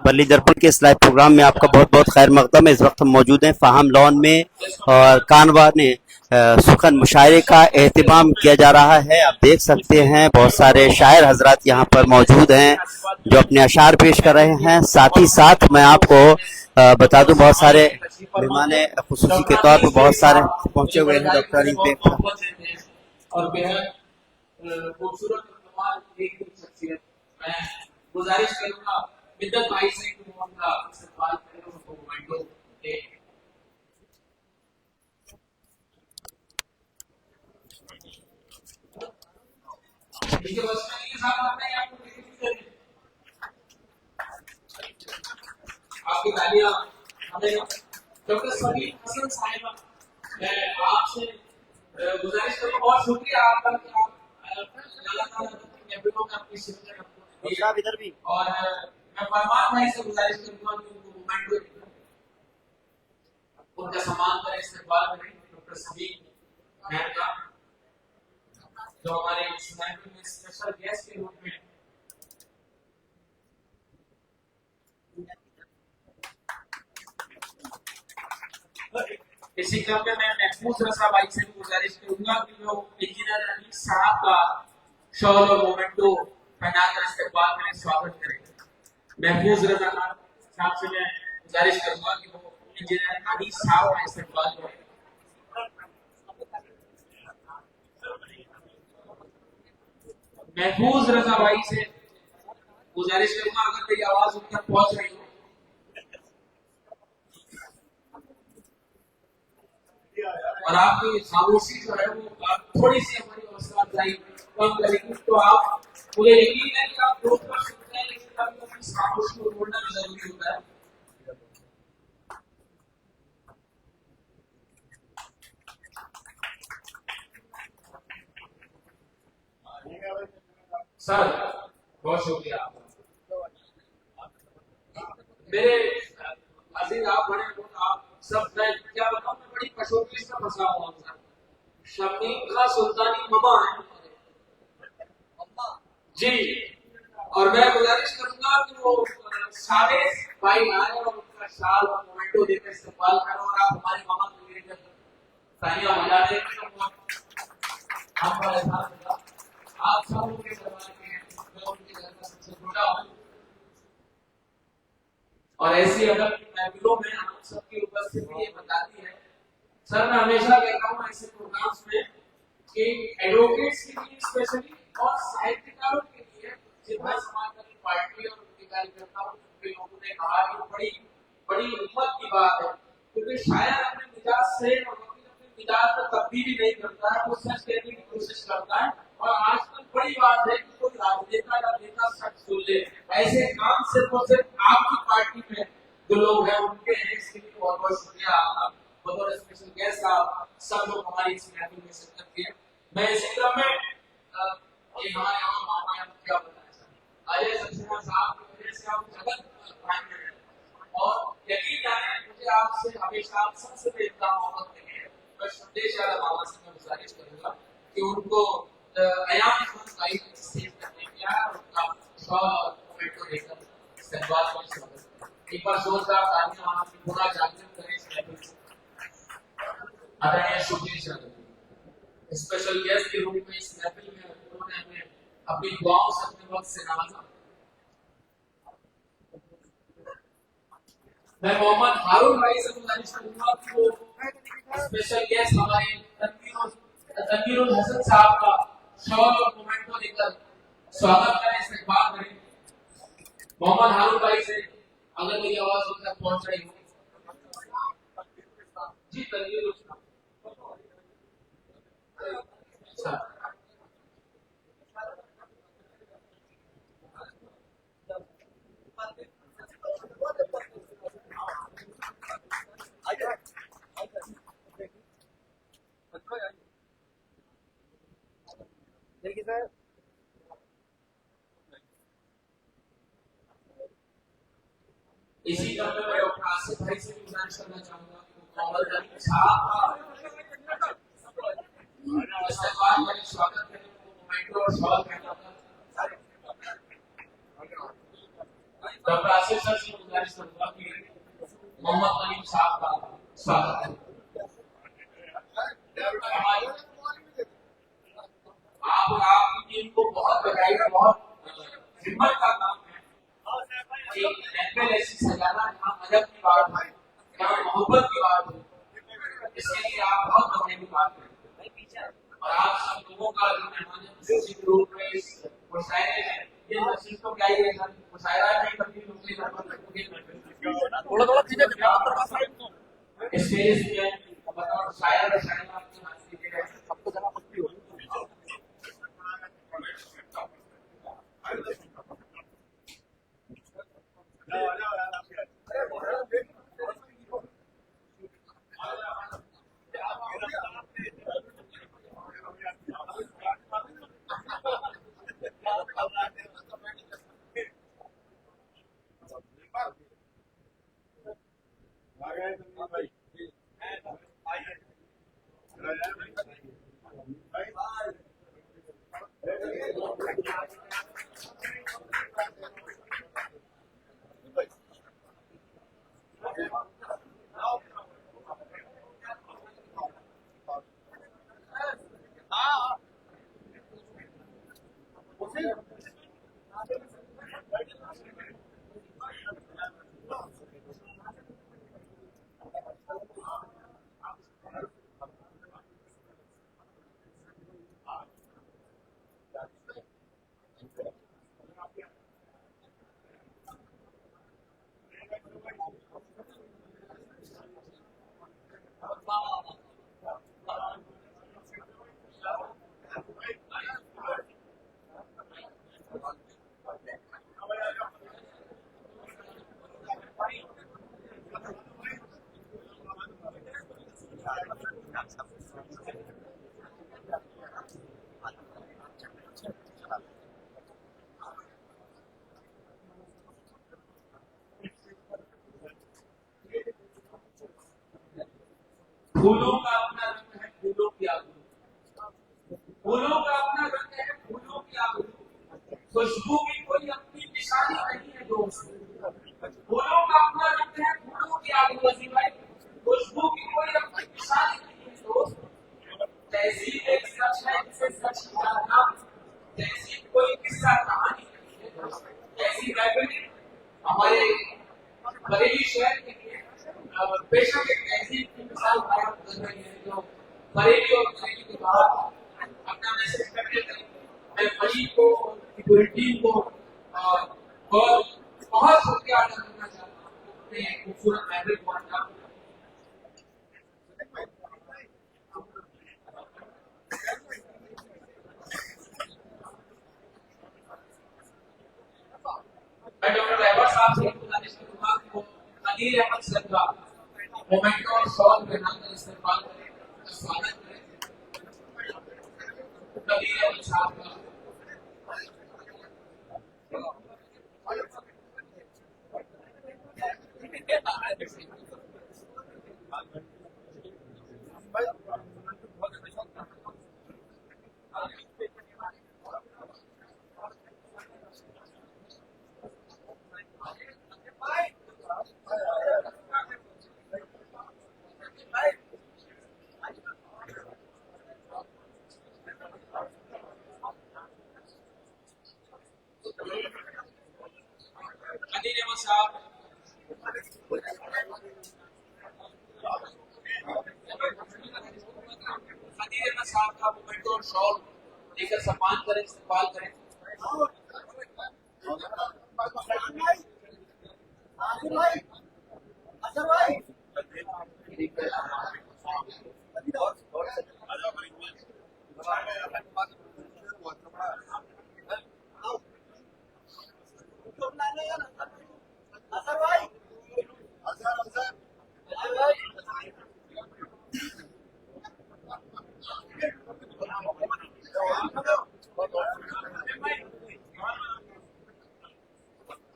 बरली दर्पण के इस लाइव प्रोग्राम में आपका बहुत बहुत खैर मकदम है। इस वक्त हम मौजूद हैं फाहम लॉन में और कानवा ने सुखन मुशायरे का एहतमाम किया जा रहा है। आप देख सकते हैं बहुत सारे शायर हजरात यहाँ पर मौजूद हैं जो अपने अशार पेश कर रहे हैं। साथ ही साथ मैं आपको बता दूं बहुत सारे मेहमान खुसूसी के तौर पर बहुत सारे पहुंचे हुए हैं। डॉक्टर अली बेग और बेहद खूबसूरत एक शख्सियत, मैं गुजारिश करूंगा मिद्दत भाई से कि वो उनका इस्तेमाल करें, उनको मोमेंटो दे। इसके बस में नहीं साथ आते हैं, आपको आपकी तालियां हमें डॉक्टर सलीम हसन साहिबा, मैं आपसे गुजारिश करूंगा, बहुत शुक्रिया आपका कि आप अपनी शिरकत इधर भी और मैं फरमान भाई से गुजारिश करूंगा कि उनको मोमेंटो उनका सम्मान करें, इस्तेमाल करें। डॉक्टर सलीम मैम का जो हमारे इस महफिल में स्पेशल गेस्ट के रूप में इसी क्रम में मैं महफूज रसा भाई से गुजारिश करूंगा कि वो इंजीनियर अली साहब का शॉल और मोमेंटो पहनाकर इस्तेमाल में स्वागत करेंगे। महफूज रसा साहब से मैं गुजारिश करूंगा कि वो इंजीनियर अली साहब का इस्तेमाल करें। महफूज रजा भाई से गुजारिश करूंगा, अगर मेरी आवाज उन तक पहुंच रही हो और आपकी खामोशी जो है वो आप थोड़ी सी हमारी हौसला अफजाई कम करेगी, तो आप मुझे यकीन है कि आप रोज कर सकते हैं, लेकिन कभी अपनी खामोशी को तोड़ना भी जरूरी होता है। सर बहुत शुक्रिया आपका। मेरे अजीज आप बड़े आप सब, मैं क्या बताऊं, मैं बड़ी कशोकि से फंसा हुआ हूं सर। शमीम का सुल्तानी ममा है जी, और मैं गुजारिश करूंगा कि वो सारे भाई आए और उनका शाल और मोमेंटो देकर इस्तेमाल करें, और आप हमारे मामा के लिए जब तालियां बजा दें तो हम बड़ा एहसास होगा। आप सब लोग के दरबार के हैं, मैं उनके घर का सबसे छोटा हूं, और ऐसी अदब की महफिलों में हम सबकी उपस्थिति ये बताती है। सर मैं हमेशा कहता हूँ ऐसे प्रोग्राम्स में कि एडवोकेट्स के लिए स्पेशली और साहित्यकारों के लिए जितना समाजवादी पार्टी और उनके कार्यकर्ताओं के लोगों ने कहा कि बड़ी बड़ी हिम्मत की बात है, क्योंकि शायर अपने मिजाज से और अपने मिजाज को तब्दीली नहीं करता है, वो सच कहने की कोशिश करता है। और आजकल बड़ी बात है कि कोई राजनेता या नेता सच सुन ले, ऐसे काम सिर्फ और सिर्फ आपकी पार्टी में जो लोग हैं उनके हैं। इसके लिए बहुत बहुत शुक्रिया आपका, बतौर स्पेशल गेस्ट आप सब लोग हमारी इस महफिल में शिरकत किए। मैं इसी क्रम में ये हमारे यहाँ मामा है, क्या बताया सर, अजय सक्सेना साहब की वजह से हम जगत कायम में हैं, और यकीन जाने मुझे आपसे हमेशा आप सबसे बेहतर मोहब्बत मिली है। मैं संदेश वाला मामा से मैं गुजारिश करूंगा कि उनको अयाम भाई स्टेज करने किया और उनका शॉल और मोमेंटो देकर इस्तेमाल में स्वागत। एक बार जोरदार तालियां आपकी पूरा जागृत करें इस महफिल को। आदरणीय शुक्रिया स्पेशल गेस्ट के रूप में इस महफिल में उन्होंने हमें अपनी दुआओं से अपने वक्त से नवाजा। मैं मोहम्मद हारून भाई से गुजारिश करूंगा कि वो स्पेशल गेस्ट हमारे तनवीरुल हसन साहब का शॉल और मोमेंटो देकर स्वागत करें, इस्तेमाल करें। मोहम्मद हारून भाई से अगर मेरी आवाज उन तक पहुंच रही हो जी, तनवीरुल इसी क्रम में मैं डॉक्टर आसिफ भाई से भी गुजारिश करना चाहूंगा कि वो कॉमल अली साहब का इस्तेमाल में स्वागत करें, वो मोमेंटो और शॉल पहनाकर डॉक्टर आसिफ सर से गुजारिश करूंगा कि मोहम्मद नईम साहब का स्वागत है। आप और आपकी टीम को बहुत बधाई, बहुत हिम्मत का काम है। एक एमएल ऐसी सजाना जहाँ अदब की बात है, जहाँ मोहब्बत की बात है, इसके लिए आप बहुत बधाई की बात है। और आप सब लोगों का जो मेहमान खुशी के रूप में इस मुशायरे में ये मैसेज तो क्या ही है सर, मुशायरा नहीं करती दूसरी थोड़ा थोड़ा चीजें स्टेज पे बताओ शायर शायरा आपके हाथ से के सबको जगह पक्की हो। फूलों का अपना रंग है, फूलों की आगू, फूलों का अपना रंग है, फूलों की आगू, खुशबू की कोई अपनी निशानी नहीं है दोस्त। फूलों का अपना रंग है, फूलों की आगू वसीम भाई, खुशबू की कोई अपनी निशानी नहीं है दोस्त। तहजीब एक सच है जिसे सच जानना, तहजीब कोई किस्सा कहानी नहीं है दोस्त। ऐसी लाइब्रेरी हमारे बरेली शहर के लिए बेशक एक तहजीब की मिसाल कायम कर रही है, जो बरेली और बरेली के बाहर अपना मैसेज करते थे। मैं बरेली को, पूरी टीम को और बहुत शुक्रिया अदा करना चाहता हूँ अपने खूबसूरत लाइब्रेरी को अंजाम देने। मैं डॉक्टर रहबर साहब से गुजारिश करूंगा कि वो अलीर अहमद सर का मोमेंटो और शॉल के नाम पर इस्तेमाल करें, स्वागत करें अलीर अहमद साहब का। अलीर अहमद साहब अलीर अहमद साहब का मोमेंटो और शॉल लेकर सम्मान करें, इस्तेमाल करें।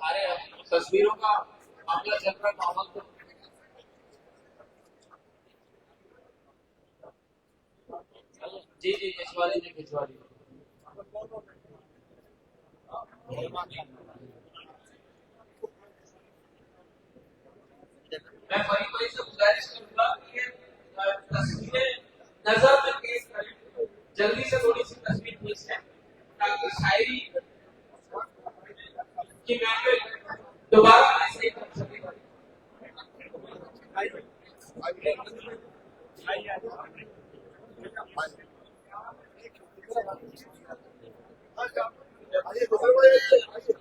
अरे तस्वीरों का मामला चल रहा है, माहौल तो जी जी भिजवाली जी भिजवाली। दोबारा ऐसे ही कर सकेगा।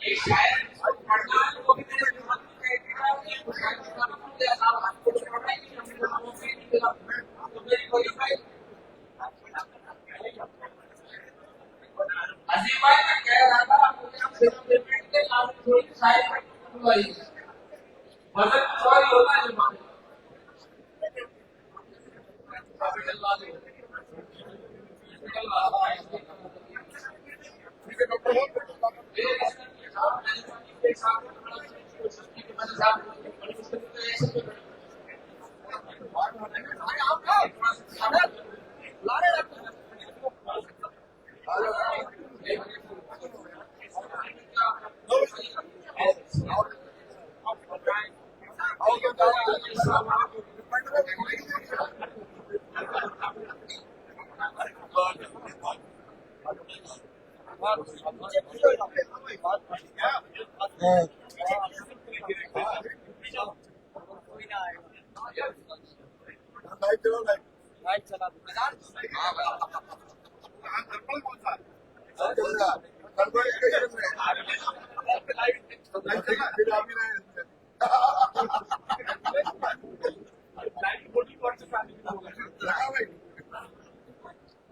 ये शायद पढ़ना है वो भी मेरे दिमाग में बैठेगा कि शायद पढ़ना मुझे आसान है, आपको तो पढ़ना ही नहीं है, मुझे तो मौका ही नहीं मिला, तो मेरी कोई भाई अजीब भाई मैं कह रहा था मुझे आप पेमेंट के नाम पे थोड़ी शायद भाई वजन सवाल होता है दिमाग में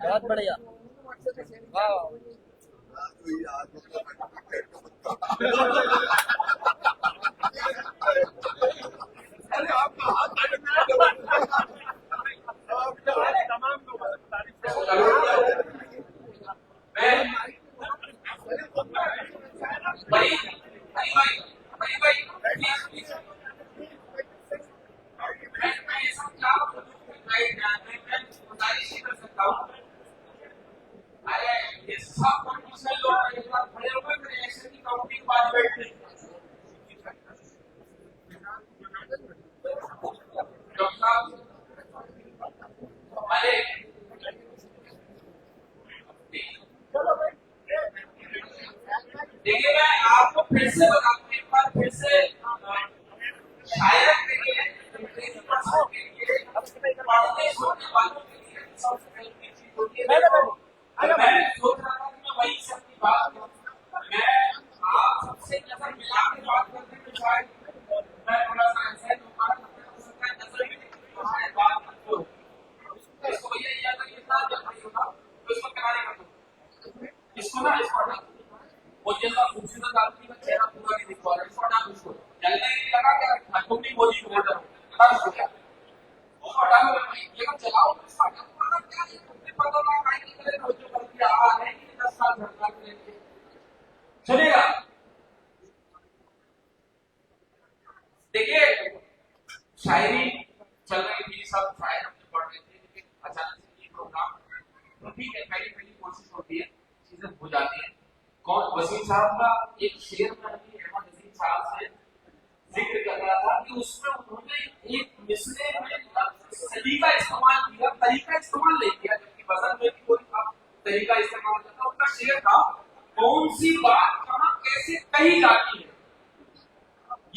बहुत बढ़िया। वाह देखिए मैं आपको फिर से बता दूं एक बार फिर से शायद के लिए अंग्रेजी भाषा के लिए पढ़ने सुनने वालों के लिए सबसे पहली चीज होती है तो मैं सोच रहा था कि मैं वही सबकी बात करूं मैं आप सबसे नजर मिला के बात करते तो शायद मैं थोड़ा सा ऐसा ही होगा नजर भी तो शायद बात करते हो इसको भैया ये अगर इतना जब नहीं होगा तो इसको किनारे कर दो इसको ना इसको हटा वो जैसा खूबसूरत आदमी का चेहरा पूरा नहीं दिखवा रहा है इसको हटा दो इसको जलने नहीं लगा क्या तुम भी मोदी को वोटर हटा दो क्या उसको हटा दो लेकिन चलाओ तो इसको हटा दो क्या है तुमने पता ना काहे नहीं करे तो जो कर दिया आ है कि 10 साल झटका के चलेगा देखिए शायरी चल रही थी सब शायर हमने पढ़ रहे थे लेकिन अचानक से ये प्रोग्राम ठीक है पहली कोशिश होती है चीजें हो जाती है कौन वसीम साहब का एक शेर में अभी अहमद नजीम साहब से जिक्र कर रहा था कि उसमें उन्होंने एक मिसरे में सलीका इस्तेमाल किया तरीका इस्तेमाल नहीं किया जबकि वजन में भी कोई तरीका इस्तेमाल करता उनका शेर था कौन सी बात कहाँ कैसे कही जाती है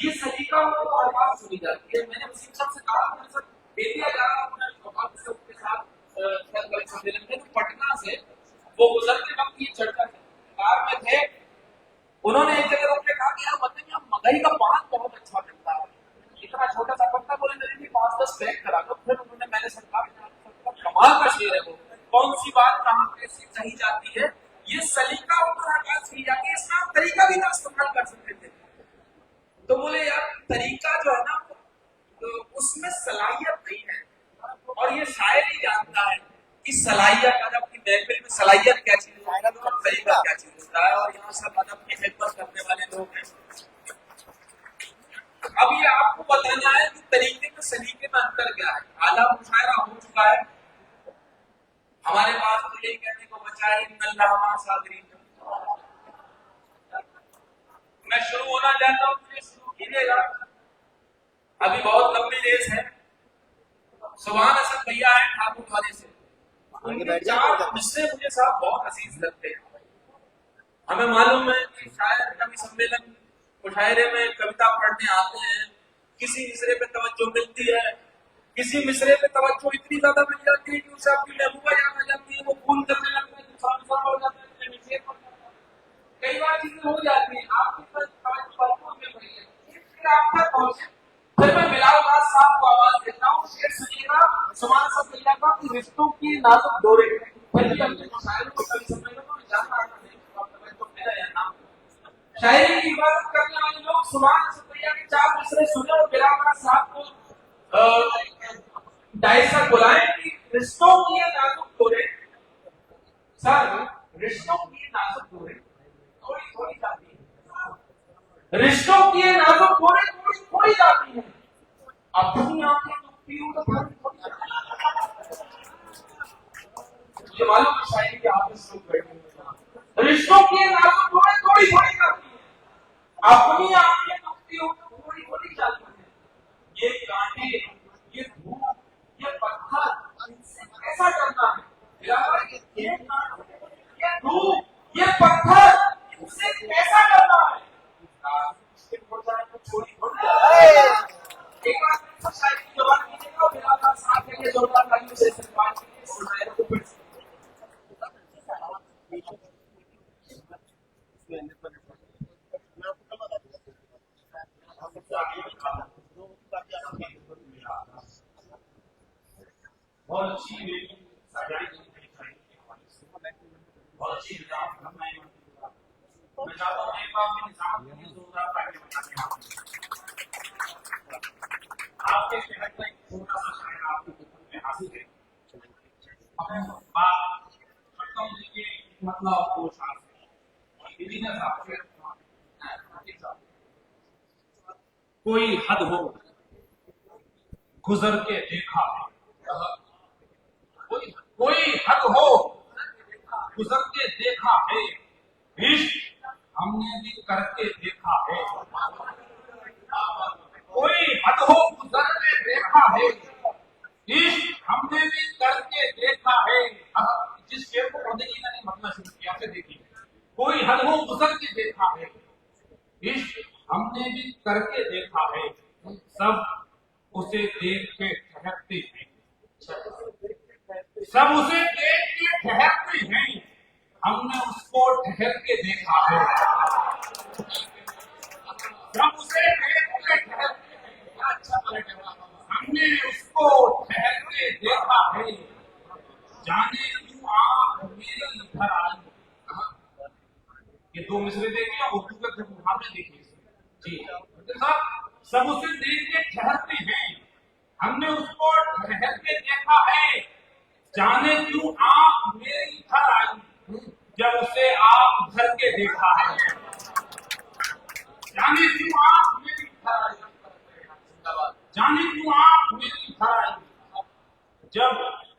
ये सलीका वो आवाज सुनी जाती है मैंने वसीम साहब से कहा मेरे साथ बेतिया जा रहा हूँ उनके साथ सम्मेलन में पटना से वो गुजरते वक्त ये चर्चा कार में थे उन्होंने एक जगह रोक के कहा कि यार मतलब यहाँ मगई का पान बहुत अच्छा मिलता है इतना छोटा सा पत्ता बोले मेरे लिए 5-10 पैक करा दो फिर उन्होंने मैंने सरकार कमाल का शेर है वो कौन सी बात कहाँ कैसे कही जाती है ये सलीका ऊपर आकाश की जाती है इसमें आप तरीका भी ना इस्तेमाल कर सकते थे तो बोले यार तरीका जो है ना तो उसमें सलाहियत नहीं है और ये शायर ही जानता है कि सलाहियत अदब की महफिल में सलाहियत क्या चीज होता है तरीका क्या चीज होता है और यहाँ सब अदब की खिदमत करने वाले लोग हैं अब ये आपको बताना है कि तरीके में सलीके में अंतर क्या है आला मुशायरा हो चुका है हमारे पास तो यही कहने को बचा है अल्लाह सादरी मैं शुरू होना चाहता हूँ मुझे शुरू कीजिएगा अभी बहुत लंबी रेस है सुभान असद भैया है ठाकुर वाले से उनके चार मिसरे मुझे साहब बहुत अजीज लगते हैं हमें मालूम है कि शायद कभी सम्मेलन मुशायरे में कविता पढ़ने आते हैं, किसी मिसरे पे तवज्जो मिलती है, किसी मिसरे पे तवज्जो इतनी ज्यादा मिल जाती है कि उसे आपकी महबूबा याद आ जाती है, वो खून करने लगता है, इंसान हो जाता है, नीचे पड़ जाता है। कई बार चीजें हो जाती है, आपकी तवज्जो भरपूर मिल रही है, फिर आपका पहुंचे। फिर मैं बिलाल बाद साहब को आवाज देता हूँ, शेर सुनिएगा, सुभान सब मिल जाता कि रिश्तों की नाजुक डोरे। फिर भी अपने मुशायरों को कभी सम्मेलनों में जाना आता नहीं, तो मेरा यह नाम शायरी की इबादत करने वाले लोग सुभान शुक्रिया के चार मिसरे सुने और बिलावल साहब को डायस तक बुलाएं कि रिश्तों की ये नाजुक डोरे, सर रिश्तों की ये नाजुक डोरे थोड़ी थोड़ी जाती है, रिश्तों की ये नाजुक डोरे थोड़ी थोड़ी जाती है, अपनी आंखें दुखती हो तो थोड़ी थोड़ी जाती है। मुझे मालूम है शायरी के आप लोग बैठे हैं, रिश्तों की ये नाजुक डोरे थोड़ी थोड़ी जाती है, अपनी आंखें दुखती हो तो थोड़ी थोड़ी जाती है। ये कांटे, ये धूप, ये पत्थर इनसे कैसा डरना है? ये कांटे, ये धूप, ये पत्थर इनसे कैसा डरना है? इसके हो जाए तो छोड़ी हो जाए। एक बार फिर से शायद की जवाब कीजिएगा और मेरा नाम साथ लेके जोरदार तालियों से इस्तेमाल कीजिए, सुनाए तो फिर से। बहुत अच्छी मेरी सजाई बहुत अच्छी मैं चाहता हूँ एक बार मेरी सामने जोरदार तालियां बजाने आपके शहर का एक छोटा सा शहर आपके में हासिल है। अपने बात करता हूँ देखिए मतलब आपको शांति बिजनेस आपके कोई हद हो गुजर के देखा है, कोई हद हो गुजर के देखा है, इश्क हमने भी करके देखा है, कोई हद हो गुजर के देखा है, इश्क हमने भी करके देखा है। अब जिस शेर को पढ़ने की मैंने मतलब शुरू किया से देखिए, कोई हद हो गुजर के देखा है, इश्क हमने भी करके देखा है, सब उसे देख के ठहरते हैं, सब उसे देख के ठहरते हैं, हमने उसको ठहर के देखा है, सब उसे देख के ठहरते हैं, अच्छा हमने उसको ठहर के देखा है, जाने क्यों आप मेरे इधर आई। ये दो मिसरे देखिए और उर्दू के मुहावरे देखिए जी साहब, सब उसे देख के ठहरते हैं, हमने उसको ठहर के देखा है, जाने क्यों आप मेरे इधर आई, जब उसे आप घर के देखा है, जाने क्यों आप मेरे इधर आई, जाने क्यों आप मेरे इधर आई, जब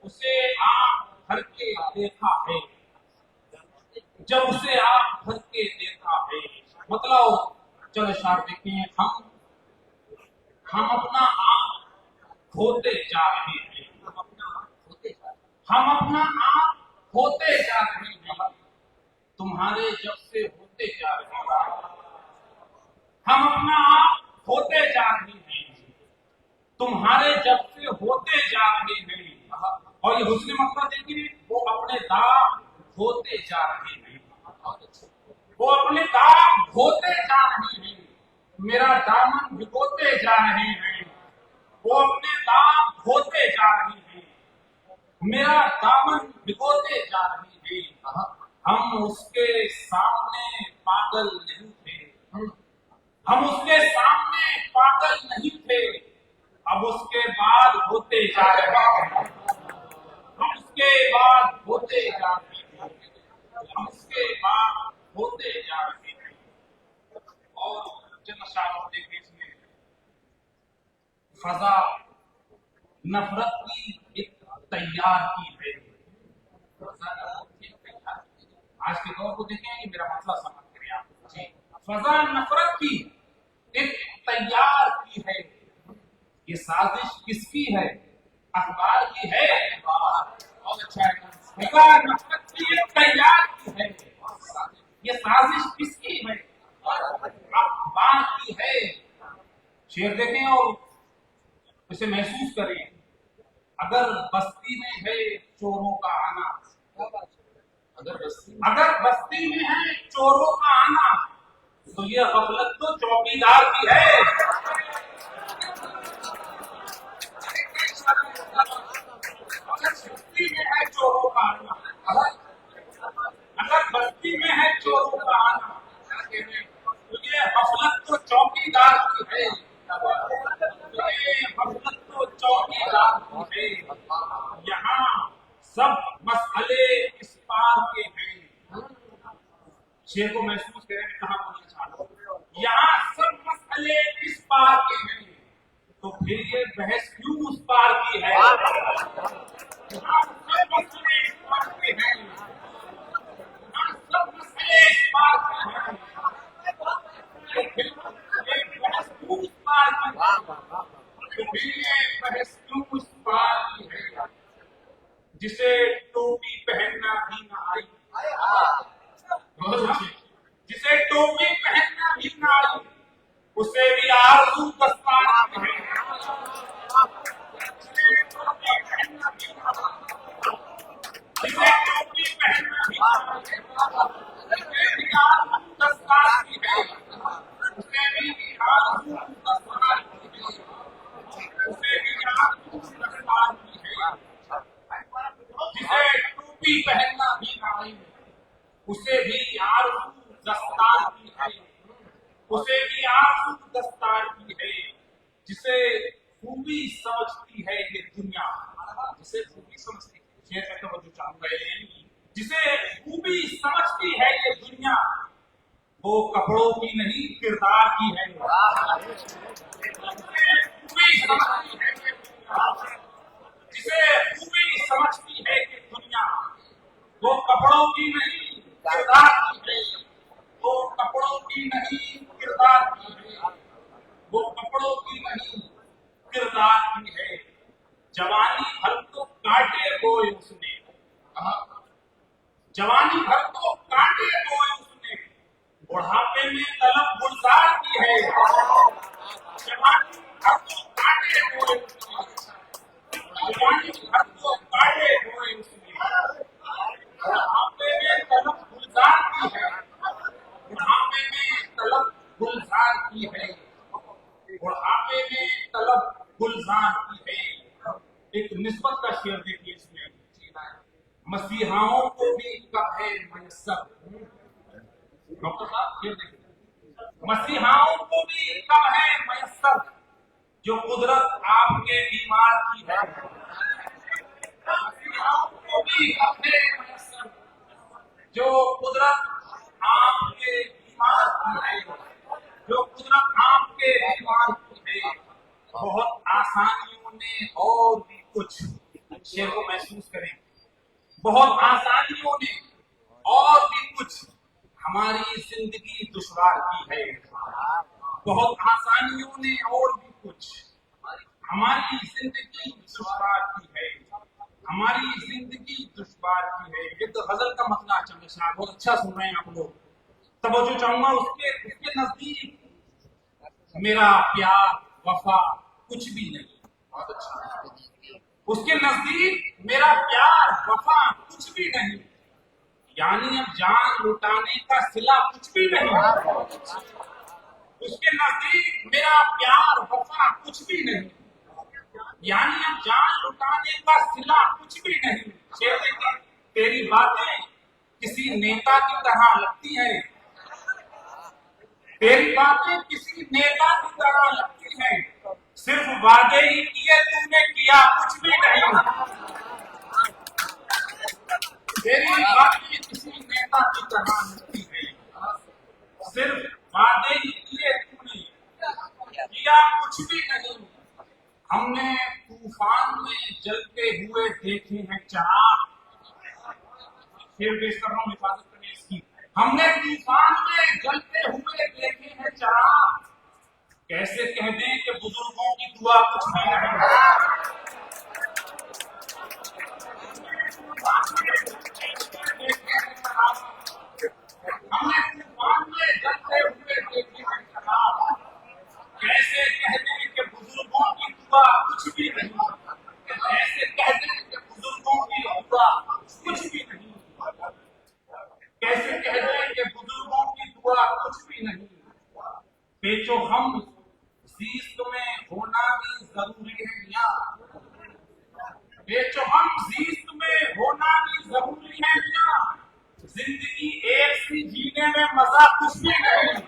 उसे आप घर के देखा है, जब उसे आप घर के देखा है। मतलब चलो शार देखिए, हम अपना आप खोते जा रहे हैं, हम अपना आप खोते जा रहे हैं, तुम्हारे जब से होते जा रहे हैं, हम अपना आप खोते जा रहे हैं, तुम्हारे जब से होते जा रहे हैं। और ये हुस्न मक्का देखिए, वो अपने दाग धोते जा रहे हैं, वो अपने दाग धोते जा रहे हैं, मेरा दामन भिगोते जा रहे हैं, वो अपने दाग धोते जा रहे हैं, मेरा दामन भिगोते जा रहे हैं। हम उसके सामने पागल नहीं थे, हम उसके सामने पागल नहीं थे, अब उसके बाद होते जा रहे हैं, हम उसके बाद होते जा रहे हैं, हम उसके बाद होते जा रहे हैं। और जनशाह देखिए, इसमें फजा नफरत की एक तैयार की है, आज के दौर को देखें कि मेरा मतलब समझ करें आप जी, फजा नफरत की एक तैयार की है, ये साजिश किसकी है? अखबार की है, बहुत अच्छा है, फजा नफरत की एक तैयार की है, ये साजिश किसकी है? बार की है। शेर देखें और इसे महसूस करें। अगर बस्ती में है चोरों का आना, अगर बस्ती में है चोरों का आना, तो यह गफलत तो चौकीदार की है। अगर बस्ती में है चोरों का आना, अगर बस्ती में है चोरों का आना, तो ये गफलत तो चौकीदार की है। ये गफलत तो चौकीदार की है। यहाँ सब मसले इस पार के हैं। शेर को महसूस करें, कहा बोलना चाहता हूं। यहाँ सब मसले इस पार के हैं, तो फिर ये बहस क्यों उस पार की है? यहाँ सब मसले इस पार के हैं, यहाँ सब मसले इस पार के हैं, तो फिर ये बहस क्यों उस पार की है? तो फिर ये बहस क्यों उस पार की है? जिसे टोपी पहनना भी ना आई, जिसे टोपी पहनना भी ना आई, उसे भी आरज़ू दस्तार की है। जिसे टोपी पहनना भी ना आई, जिसे टोपी पहनना भी ना आई, उसे भी आरज़ू दस्तार की है। उसे भी आरज़ू दस्तार की है। उसे भी आरज़ू दस्तार की है। जिसे टोपी पहनना भी ना आई, उसे भी आरज़ू दस्तार की है। उसे भी आरज़ू दस्तार की है। जिसे खूबी समझती है ये दुनिया, जिसे खूबी समझती है, शेर का तवज्जो चाहूंगा, जिसे खूबी समझती है ये दुनिया, वो कपड़ों की नहीं किरदार की है। जिसे खूबी समझती है ये दुनिया, जिसे खूबी समझती है ये दुनिया, वो कपड़ों की नहीं किरदार की है। वो कपड़ों की नहीं किरदार की है। वो कपड़ों की नहीं किरदार की है। जवानी भर तो काटे बोए उसने, जवानी भर तो काटे बोए उसने, बुढ़ापे में तलब गुलजार की है। जवानी भर तो काटे बोए उसने, जवानी भर तो काटे बोए उसने, बुढ़ापे में तलब गुलजार की है। बुढ़ापे में तलब गुलजार की है। बुढ़ापे में तलब गुलजार की है। एक निस्बत का शेर देखिए इसमें, मसीहाओं को भी कब है मयस्सर। डॉक्टर साहब शेर देखिए, मसीहाओं को भी कब है मयस्सर, जो कुदरत आपके बीमार की है। मसीहाओं को भी कब है मयस्सर, जो कुदरत आपके बीमार की है, जो कुदरत आपके बीमार की है। बहुत आसानियों ने और भी कुछ, शेर को महसूस करें, बहुत आसानियों ने और भी कुछ हमारी जिंदगी दुश्वार की है। बहुत आसानियों ने और भी कुछ हमारी जिंदगी दुश्वार की है। हमारी जिंदगी दुश्वार की है। ये तो गजल का मसला चल रहा है, बहुत अच्छा सुन रहे हैं आप लोग। तवज्जो चाहूंगा, उसके नजदीक मेरा प्यार वफा कुछ भी नहीं। बहुत अच्छा, उसके नजदीक मेरा प्यार वफा कुछ भी नहीं, यानी अब जान लुटाने का सिला कुछ भी नहीं। उसके नजदीक मेरा प्यार वफा कुछ भी नहीं, यानी अब जान लुटाने का सिला कुछ भी नहीं। शेर देखिए, तेरी बातें किसी नेता की तरह लगती हैं, तेरी बातें किसी नेता की तरह लगती हैं, सिर्फ वादे ही किए तूने किया कुछ भी नहीं। तेरी बातें किसी नेता की तरह लगती हैं, सिर्फ वादे ही किए तूने किया कुछ भी नहीं। हमने तूफान में जलते हुए देखे हैं चिराग, फिर पेश कर रहा हूं हिफाजत करने इसकी। हमने तूफान में जलते हुए देखे हैं चिराग, कैसे कह दें कि बुजुर्गों की दुआ कुछ नहीं है। हमने तूफान में जलते हुए देखे हैं चिराग, जीस्त में होना भी जरूरी है मियां, बेचौहम जीस्त में होना भी जरूरी है मियां। जिंदगी एक सी जीने में मजा कुछ भी नहीं,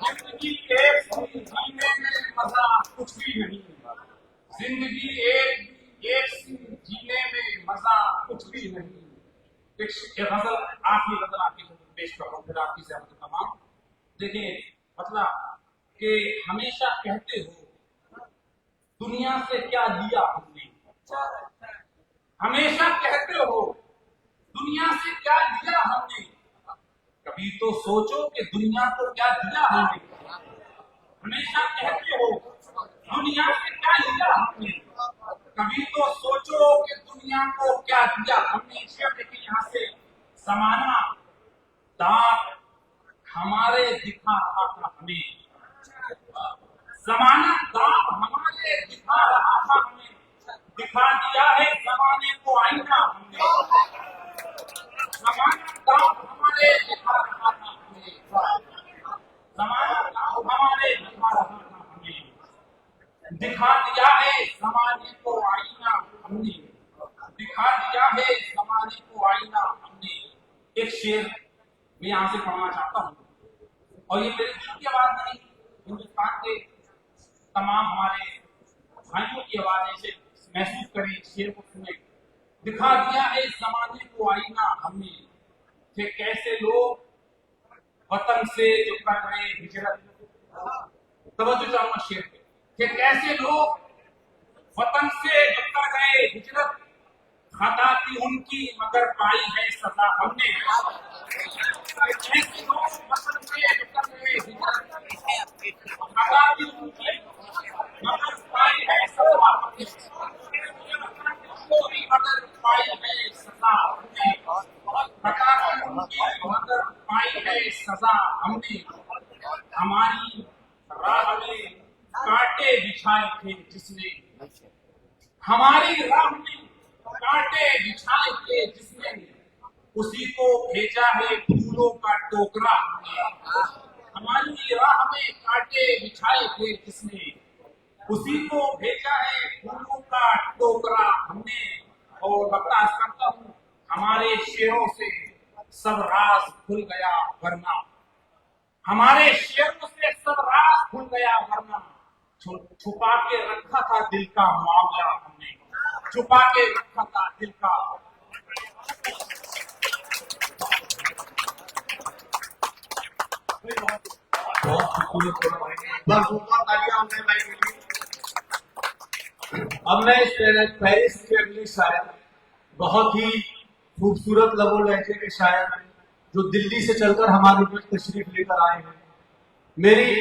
जिंदगी एक सी जीने में मजा कुछ भी नहीं, जिंदगी एक सी जीने में मजा कुछ भी नहीं। एक गजल, आखिरी गजल आपकी पेश कर रहा हूँ, फिर आपकी सहमत तमाम। देखिए मतलब कि हमेशा कहते हो दुनिया से क्या लिया हमने, हमेशा कहते हो दुनिया से क्या लिया हमने, कभी तो सोचो कि दुनिया को क्या दिया हमने। हमेशा कहते हो दुनिया से क्या लिया हमने, कभी तो सोचो कि दुनिया को क्या दिया हमने। देखिए यहाँ से जमाना दांत हमारे दिखा रहा था हमें, जमाना दांत हमारे दिखा रहा था हमें, दिखा दिया है जमाने को आईना हमने। जमाना दांत हमारे दिखा रहा था हमें, जमाना दांत हमारे दिखा रहा था हमें, दिखा दिया है जमाने को आईना हमने, दिखा दिया है जमाने को आईना हमने। एक शेर मैं यहाँ से पढ़ना चाहता हूँ, और ये मेरे दिल की आवाज नहीं, हिंदुस्तान के तमाम हमारे भाइयों की आवाज है, इसे महसूस करें, इस शेर को सुने। दिखा दिया है जमाने को आईना हमने, कि कैसे लोग वतन से जो कर रहे हिजरत, तवज्जो चाहूंगा शेर पे, कि कैसे लोग वतन से जो कर गए हिजरत, खता थी उनकी मगर पाई है सजा हमने। कैसे लोग वतन से जो कर गए हिजरत, खता थी उनकी मगर पाई है सजा हमने, मगर पाई है सजा हमने, खता थी उनकी मगर पाई है सजा हमने। हमारी राह में कांटे बिछाए थे जिसने, हमारी राह में कांटे बिछाए थे जिसने, उसी को भेजा है फूलों का टोकरा हमने। हमारी राह में कांटे बिछाए थे जिसने, उसी को भेजा है फूलों का टोकरा हमने। और बता करता हूँ हमारे शेरों से सब राज खुल गया वरना, हमारे शेरों से सब राज खुल गया वरना। छुपा के रखा था दिल का मामला हमने, छुपा के रखा था दिल का। अब मैं पेरिस के अगले शायर, बहुत ही खूबसूरत लबो लहजे के शायर जो दिल्ली से चलकर हमारे बीच तशरीफ लेकर आए हैं, मेरी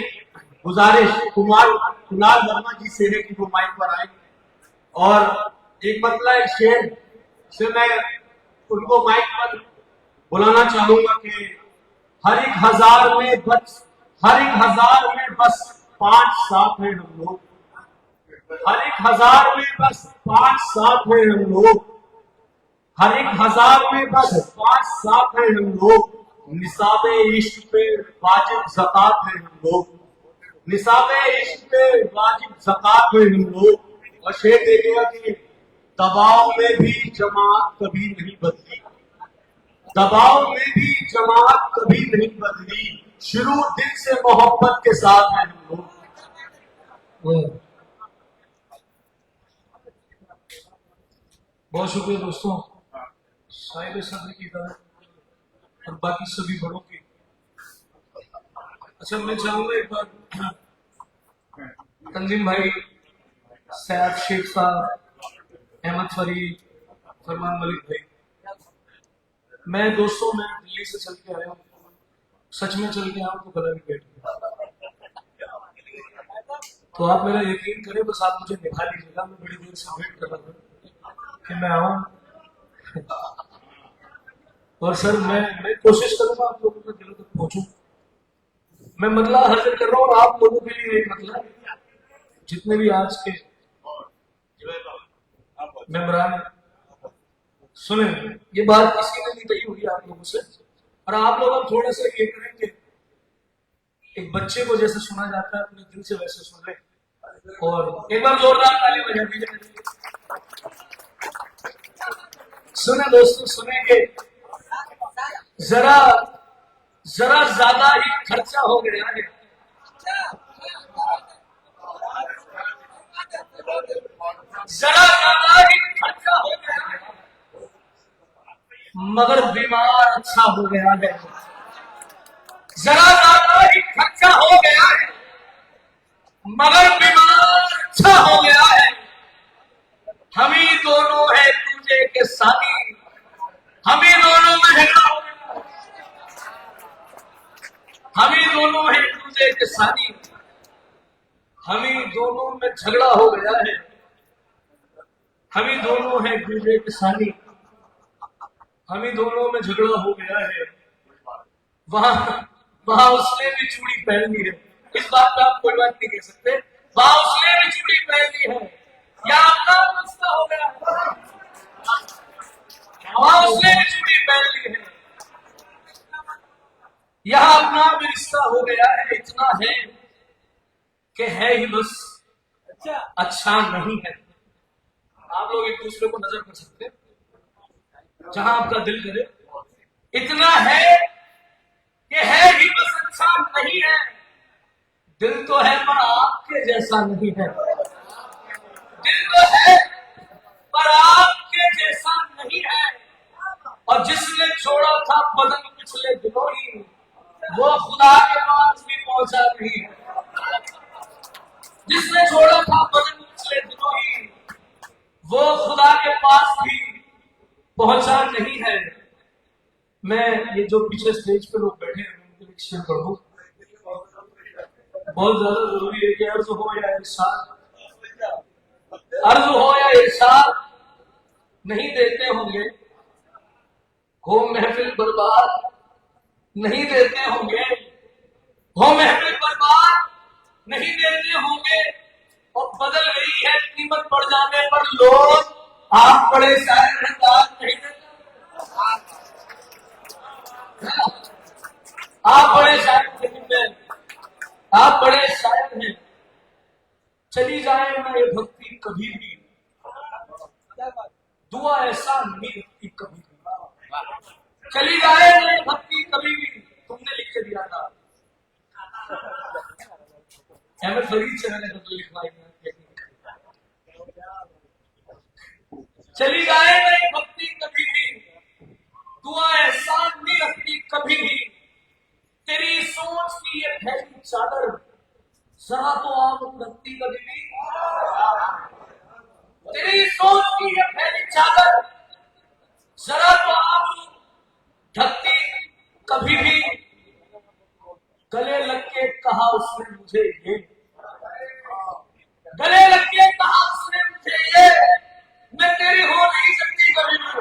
गुजारिश कुणाल वर्मा जी से है कि वो माइक पर आए और एक मतला एक शेर से मैं उनको माइक पर बुलाना चाहूंगा कि हर एक हजार में बस 5 साथ हैं हम लोग, हर एक हजार में बस 5 साथ हैं हम लोग, हर एक हजार में बस 5 साथ हैं हम लोग, निसाबे इश्क पे वाजिब ज़कात है हम लोग, निसाबे इश्क पे वाजिब ज़कात है हम लोग। और शेर देखिएगा कि दबाव में भी जमात कभी नहीं बदली, दबाव में भी जमात कभी नहीं बदली, शुरू दिल से मोहब्बत के साथ हैं हम लोग। बहुत शुक्रिया दोस्तों, साहिब सदर की तरह और बाकी सभी बड़ों की। अच्छा, मैं चाहूंगा एक बार तंजीम भाई, सैयद शेख साहब, अहमद फरीद, फरमान मलिक भाई, मैं दोस्तों मैं दिल्ली से चल के आया हूँ, सच में चल के आया हूँ तो गला नहीं बैठ गया, तो आप मेरा यकीन करें, बस आप मुझे निभा लीजिएगा। मैं बड़ी देर से वेट कर रहा था कि मैं आऊं और सर मैं कोशिश करूंगा आप लोगों के दिलों तक पहुंचूं। मैं मतलब हाजिर कर रहा हूँ और आप लोगों के लिए मतलब जितने भी आज के मेंबरान सुने, ये बात किसी ने नहीं कही हुई आप लोगों से, और आप लोग अब थोड़ा सा ये करेंगे एक बच्चे को जैसे सुना जाता है अपने दिल से वैसे सुन ले। और एक बार जोरदार ताली बजा दीजिए। सुने दोस्तों, सुनेंगे जरा जरा ज्यादा ही खर्चा हो गया है। जरा ज्यादा ही खर्चा हो गया है, मगर बीमार अच्छा हो गया है। जरा ज्यादा ही खर्चा हो गया है, मगर बीमार अच्छा हो गया है। हम ही दोनों है दूजे के साथी, हम ही दोनों में झगड़ा हो गया, हम ही दोनों है दूजे के साथी, हम ही दोनों में झगड़ा हो गया है। हम ही दोनों है दूजे के साथी, हम ही दोनों में झगड़ा हो गया है। वहां वहां उसने भी चूड़ी पहन ली है, इस बात पे आप कोई बात नहीं कह सकते। वहां उसने भी चूड़ी पहन ली है, या अपना रिश्ता हो गया है। वहां उसने भी चूड़ी पहन ली है, यह अपना भी रिश्ता हो गया है। इतना है कि है ही बस अच्छा नहीं है। आप लोग एक दूसरे को नजर कर सकते हैं जहां आपका दिल करे। इतना है कि है ही बस अच्छा नहीं है। दिल तो है पर आपके जैसा नहीं है। दिल तो है पर आपके जैसा नहीं है। और जिसने छोड़ा था बदन पिछले दिनों ही, वो खुदा के पास भी पहुंचा नहीं है। जिसने छोड़ा था बदन पिछले दिनों ही, वो खुदा के पास भी पहुंचा नहीं है। मैं ये जो पीछे स्टेज पे लोग बैठे हैं उनके लिए शेयर पढ़ूं। बहुत ज्यादा जरूरी है कि अर्ज हो या इरशाद, अर्ज हो या इरशाद नहीं देते होंगे, हो महफिल बर्बाद नहीं देते होंगे, हो महफिल बर्बाद नहीं देते होंगे। और बदल गई है कीमत बढ़ जाने पर लोग आप बड़े शायर हैं, दाद नहीं देते। आप बड़े शायर हैं, आप बड़े शायर हैं। चली जाए ना ये भक्ति कभी भी, दुआ ऐसा नहीं रखती कभी भी। चली जाए ना ये भक्ति कभी भी, तुमने लिख के दिया था। अहमद फरीद से मैंने तो लिखवाई। चली जाए ना ये भक्ति कभी भी, दुआ एहसान नहीं रखती कभी भी। तेरी सोच की ये फैली चादर जरा तो आप रखती कभी भी। तेरी सोच की ये फैली चादर जरा तो आप ढकती कभी भी। गले लग के कहा उसने मुझे ये, गले लग के कहा उसने मुझे ये, मैं तेरी हो नहीं सकती कभी भी।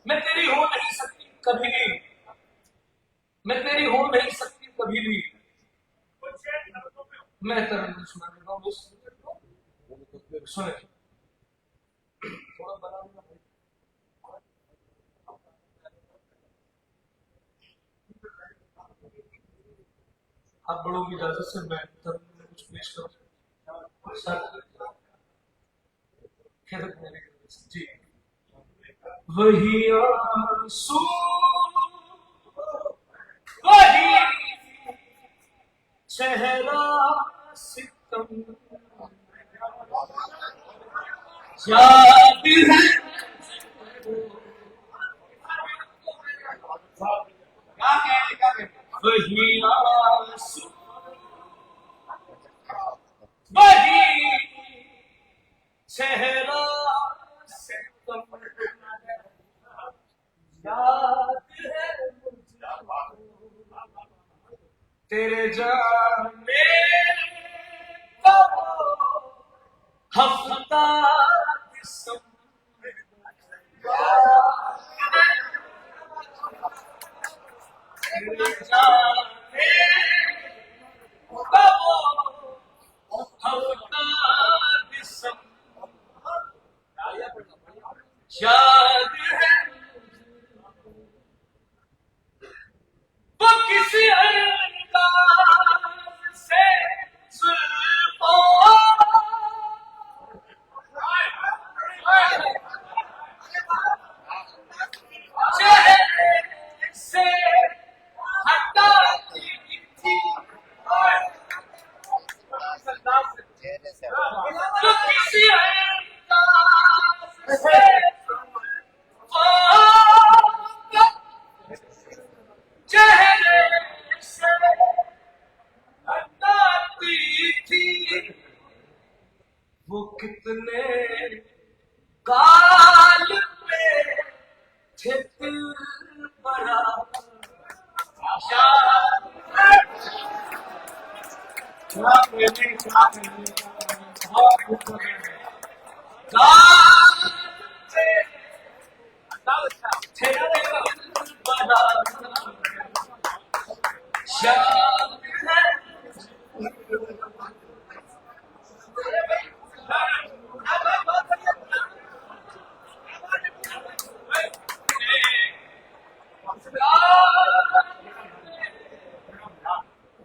मैं तेरी हो नहीं सकती कभी भी, मैं तेरी हो नहीं सकती कभी भी। मैं तरन्नुम सुना देता हूँ, सुने थोड़ा बना। आप बड़ों की इजाजत से मैं तरन्नुम में कुछ पेश करूँ सर। जी, वही आंसू वही चेहरा सितम याद है, वही आंसू वही चेहरा सितम याद है तेरे जाने का हफ्ता दिसंबर तेरे जाने का हफ्ता दिसंबर याद है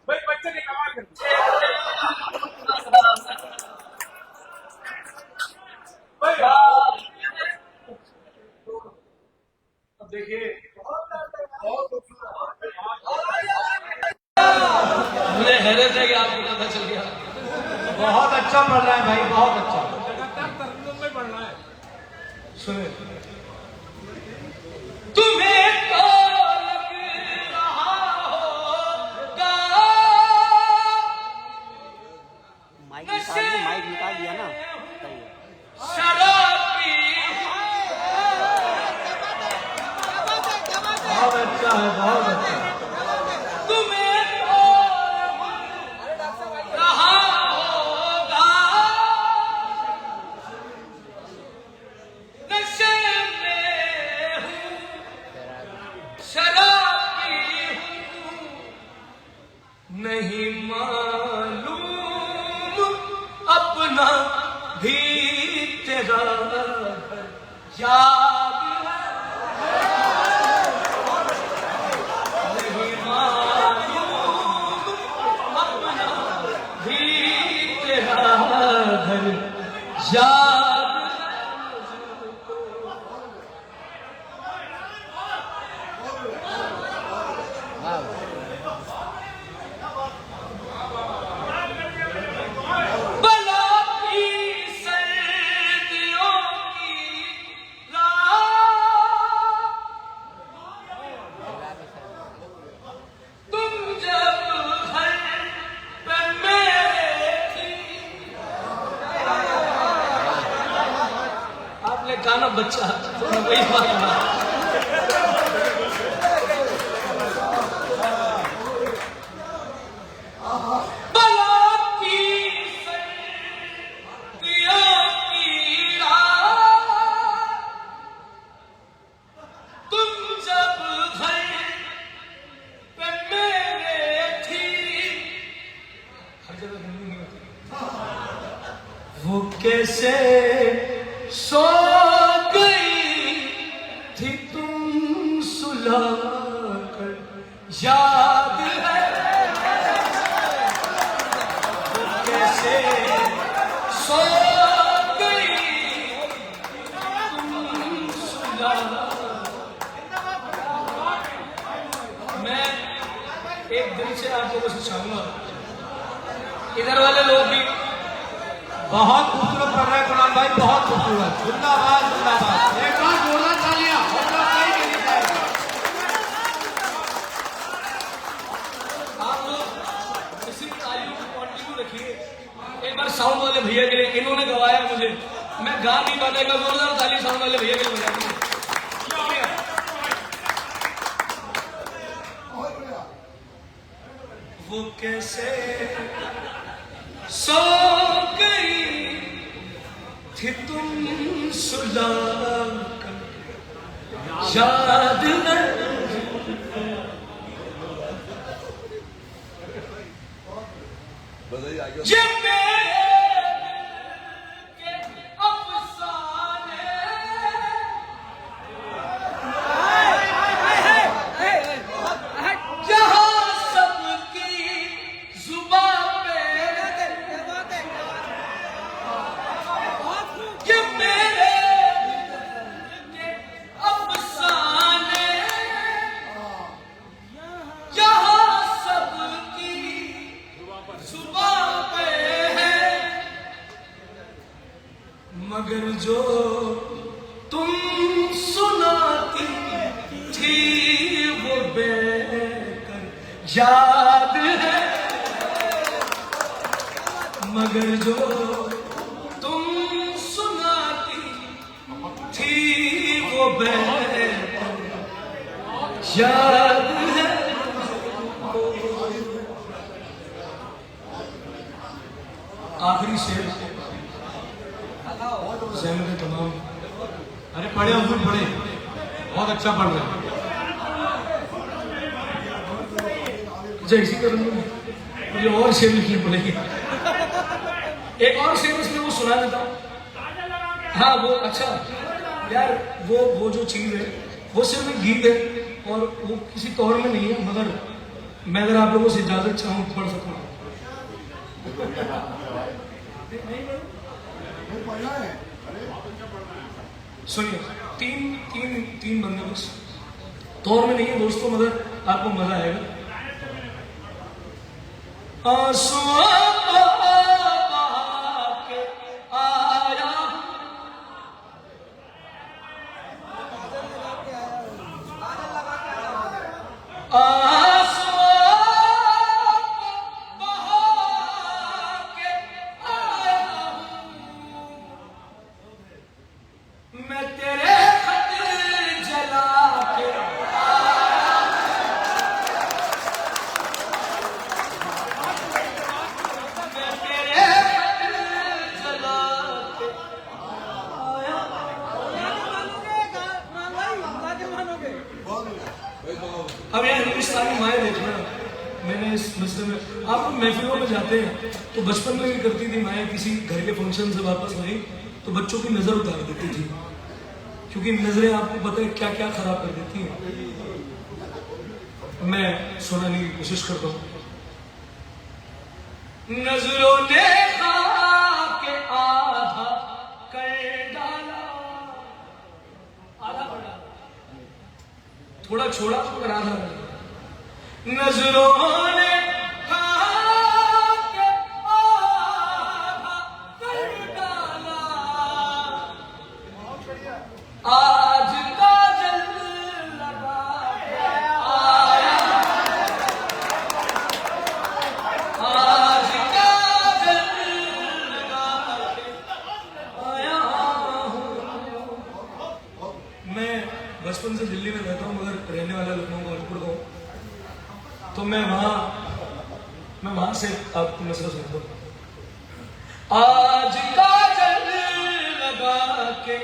भाई बच्चे ने कमाल कर दिया। अब देखिए मुझे हैरत है कि आपको पता चल गया। बहुत अच्छा पढ़ रहा है भाई, बहुत अच्छा। लगातार तरन्नुम में बढ़ रहा है। सुने तुम्हें तो लग रहा होगा माइक निकाल दिया ना, सही है। शराबी बहुत अच्छा है, बहुत अच्छा। तुम्हें तो लग रहा होगा नशे में हूँ, शराबी हूँ, नहीं मालूम अपना भी तेरा याद है, नहीं मालूम अपना भी तेरा घर याद बला की सर्दियों की रात तुम जब घर पे मेरे थी। आपने गाना बच्चा तो वही बात हुआ। बला की सर्दियों की रात तुम जब घर पे मेरे थी। हर जगह हिंदी नहीं होती। वो कैसे सो गई थी तुम सुला कर याद है, वो कैसे सो गई तुम सुला। मैं एक दिन से आप लोगों से चाहूंगा, इधर वाले लोग भी बहुत खूबसूरत पढ़ रहा है कुणाल भाई, बहुत खूबसूरत। जिंदाबाद जिंदाबाद। एक बार जोरदार तालियां। आप लोग इसी तालियों को कंटिन्यू रखिए। एक बार साउंड वाले भैया के लिए, इन्होंने गवाया मुझे, मैं गा नहीं पाने का, जोरदार ताली साउंड वाले भैया के लिए बजाएंगे। वो कैसे सो गई थी तुम सुला कर याद है, ये मेरे के अफसाने जहाँ सबकी जुबान पे ये मेरे के अफसाने जहाँ सबकी जुबान पे है, मगर जो तुम सुनाती थी वो बेकर याद है, मगर जो तुम सुनाती थी वो बेकर याद है। शेर जहमत तमाम। अरे पढ़े हुजूर पढ़े, बहुत अच्छा पढ़ रहे हैं। जैसी करूँगा मुझे और शेर लिखने पड़ेगी। एक और शेर उसमें वो सुना देता हूँ। हाँ वो अच्छा यार, वो जो चीज़ है वो सिर्फ एक गीत है और वो किसी तौर में नहीं है, मगर मैं अगर आप लोगों से इजाजत चाहूँ पढ़ सकूँ। सुनिए, तीन बंदे बस, तौर में नहीं है दोस्तों, मगर आपको मजा आएगा। आंसू मैं तेरे खत जला के मैं तेरे खत जला के आया। अब यार हिंदुस्तानी माए देखना, मैंने इस मसले में, आप लोग महफिलों में जाते हैं तो बचपन में भी करती थी माए, किसी घर के फंक्शन से वापस आई तो बच्चों की नजर उतार देती थी, क्योंकि नजरें आपको पता है क्या क्या खराब कर देती हैं। मैं सुनाने की कोशिश करता हूँ। नजरों ने के आधा कर डाला, आधा कर डाला, थोड़ा छोड़ा मगर आधा कर डाला। नजरों ने आज काजल लगा के आया, आज काजल लगा के आया हूँ। मैं बचपन से दिल्ली में रहता हूँ, मगर रहने वाला लखनऊ कानपुर का हूँ, तो मैं वहां से आपको मसला सुनता हूँ। आज काजल लगा के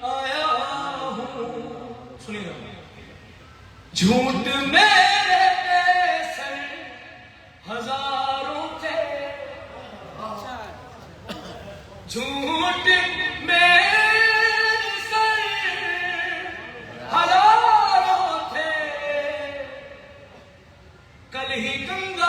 आया हूँ, सुनिएगा। झूठ मेरे सर हजारों थे, झूठ मेरे सर हजारों थे, कल ही गंगा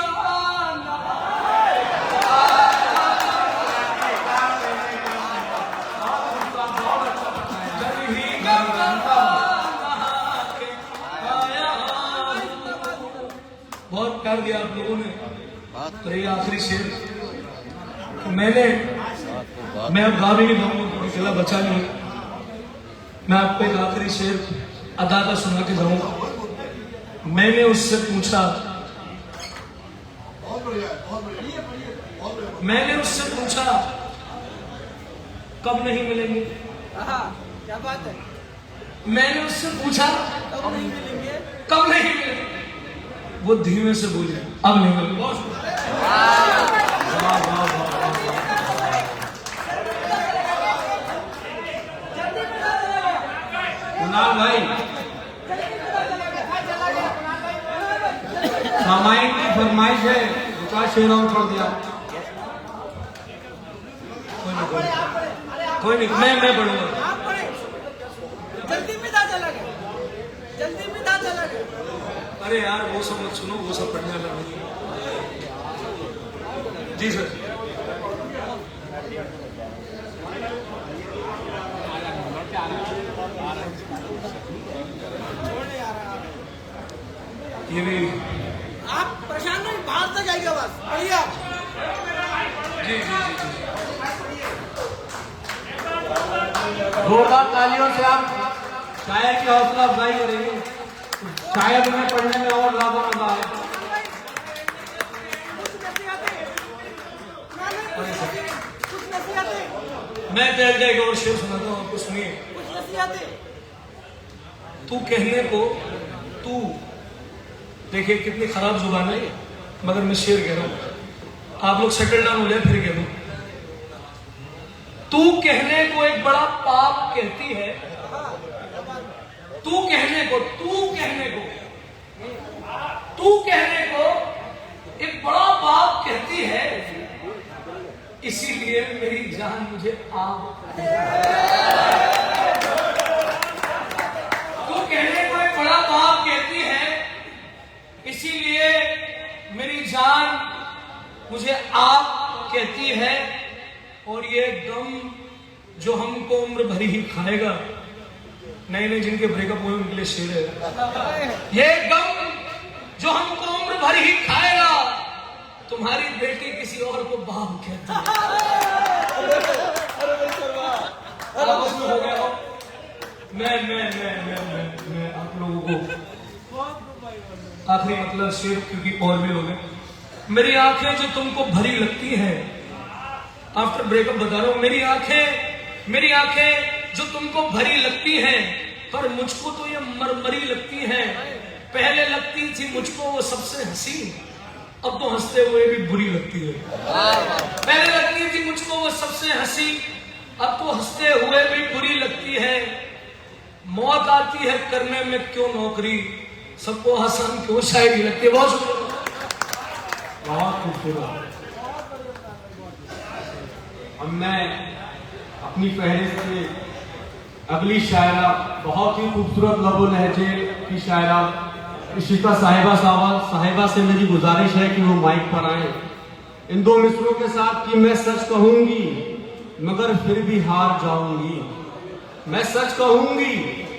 बहुत प्यार दिया आप लोगों ने। और ये आखिरी शेर मैं अब गा भी नहीं पाऊंगा, गला बचा नहीं। मैं आपको एक आखिरी शेर अदा का सुना के जाऊंगा। मैंने उससे पूछा, कब नहीं मिलेंगे? क्या बात है? मैंने उससे पूछा कब नहीं मिलेंगे? कब नहीं मिलेंगे? वो धीमे से बोले अब नहीं मिलेंगे। कुणाल भाई, सामाइन की फरमाइश है, 50 शेरों में छोड़ दिया। कोई नहीं, मैं पढ़ूंगा। आप पढ़े, जल्दी में दादा लगे, जल्दी में दादा लगे। अरे यार वो सब मत सुनो, वो सब पढ़ने वाला नहीं। जी सर। ये भी आप परेशान नहीं, बाहर तक आइएगा बस, पढ़िए आप। जी जी जी जी। जोरदार तालियों से आप शायर की हौसला अफजाई करेंगे, शायद उन्हें पढ़ने में और ज्यादा मजा आए। कुछ नसीहतें, मैं तेरे का एक और शेर सुनाता हूँ, आपको सुनिए। कुछ नसीहतें। तू कहने को तू, देखिए कितनी खराब जुबान है, मगर मैं शेर कह रहा हूँ। आप लोग सेटल डाउन हो जाए फिर कह दूँ। तू कहने को एक बड़ा पाप कहती है, तू कहने को एक बड़ा पाप कहती है, इसीलिए मेरी जान मुझे आप, तू कहने को एक बड़ा पाप कहती है, इसीलिए मेरी जान मुझे आप कहती है। और ये गम जो हमको उम्र भरी ही खाएगा, नए जिनके ब्रेकअप हुए उनके लिए शेर है, ये गम जो हमको उम्र भर ही खाएगा, तुम्हारी बेटी किसी और को बाप कहती है। हो गया हो। मैं आप लोगों को आखिरी मतलब शेर, क्योंकि और भी लोग हैं। मेरी आंखें जो तुमको भरी लगती हैं, आफ्टर ब्रेकअप बता रहा हूं, मेरी आंखें जो तुमको भरी लगती हैं, पर मुझको तो ये मरमरी लगती हैं। पहले लगती थी मुझको वो सबसे हसीन, अब तो हंसते हुए भी बुरी लगती है। पहले लगती थी मुझको वो सबसे हसीन, अब तो हंसते हुए भी बुरी लगती है। मौत आती है करने में क्यों नौकरी, सबको आसान क्यों शायरी लगती है। बहुत खूबसूरत। अब मैं अपनी फहरिस्त से अगली शायरा, बहुत ही खूबसूरत लबो लहजे की शायरा इशिता साहिबा से मेरी गुजारिश है कि वो माइक पर आए इन दो मिसरों के साथ कि मैं सच कहूंगी मगर फिर भी हार जाऊंगी, मैं सच कहूंगी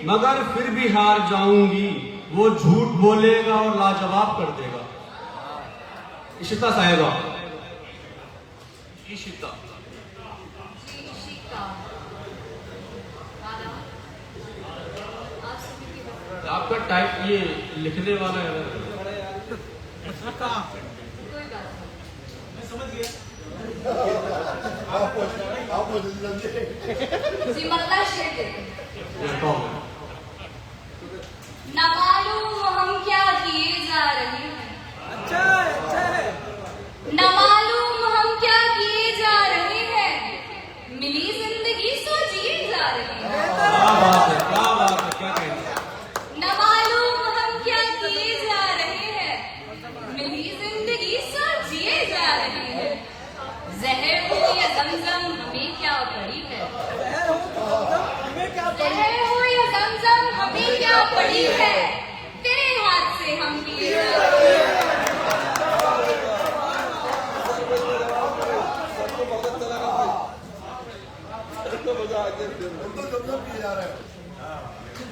मगर फिर भी हार जाऊंगी, वो झूठ बोलेगा और लाजवाब कर देगा। इशिता साहिबा। इशिता आपका टाइप ये लिखने वाला है मैं समझ गया। न मालूम हम क्या किए जा रहे हैं, अच्छा है। न मालूम हम क्या किए जा रहे हैं, मिली जिंदगी सो जिए जा रहे हैं। क्या बात है, क्या बात है, क्या कहेंगे। न मालूम हम क्या किए जा रहे हैं, मिली जिंदगी सो जिए जा रहे हैं। जहर हो या जमजम हमें क्या पड़ी है, जहर हो या जमजम हमें क्या पड़ी है, तेरे हाथ से हम पिए जा रहे हैं।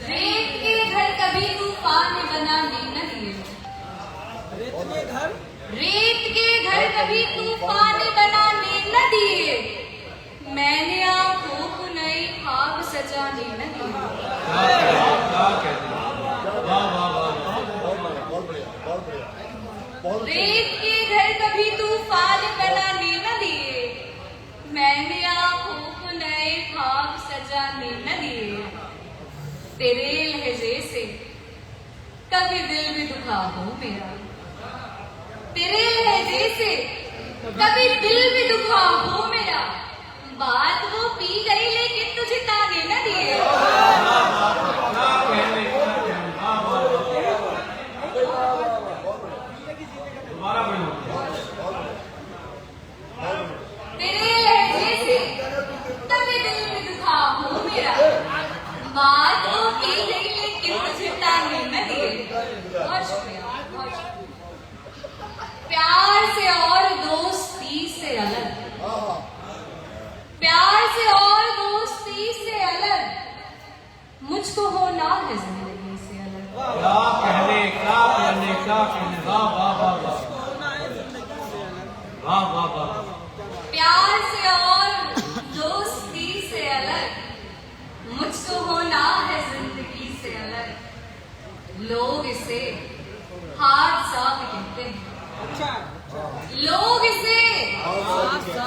रेत के घर कभी तूफान बनाने न दिए, रेत के घर कभी तूफान बनाने न दिए, मैंने आंखों को नए ख्वाब सजाने न दिए। रेत के घर कभी तूफान बनाने न दिए, मैंने आंखों को नए ख्वाब सजाने न दिए। तेरे लहजे से कभी दिल भी दुखा हो मेरा, तेरे लहजे से कभी दिल भी दुखा हो मेरा, बात वो पी गई लेकिन तुझे ताने न दिए। तेरे लहजे से कभी दिल भी दुखा हो मेरा, बात वो पी गई लेकिन तुझे ताने न दिए। बहुत शुक्रिया, बहुत शुक्रिया। प्यार से और दोस्ती से अलग, प्यार से और दोस्ती से अलग, मुझको होना है जिंदगी से अलग। क्या कहने, क्या कहने, क्या कहने। वाह वाह वाह वाह वाह वाह वाह। प्यार से और दोस्ती से अलग, मुझको होना है जिंदगी से अलग। लोग इसे हादसा भी कहते हैं, लोग इसे हादसा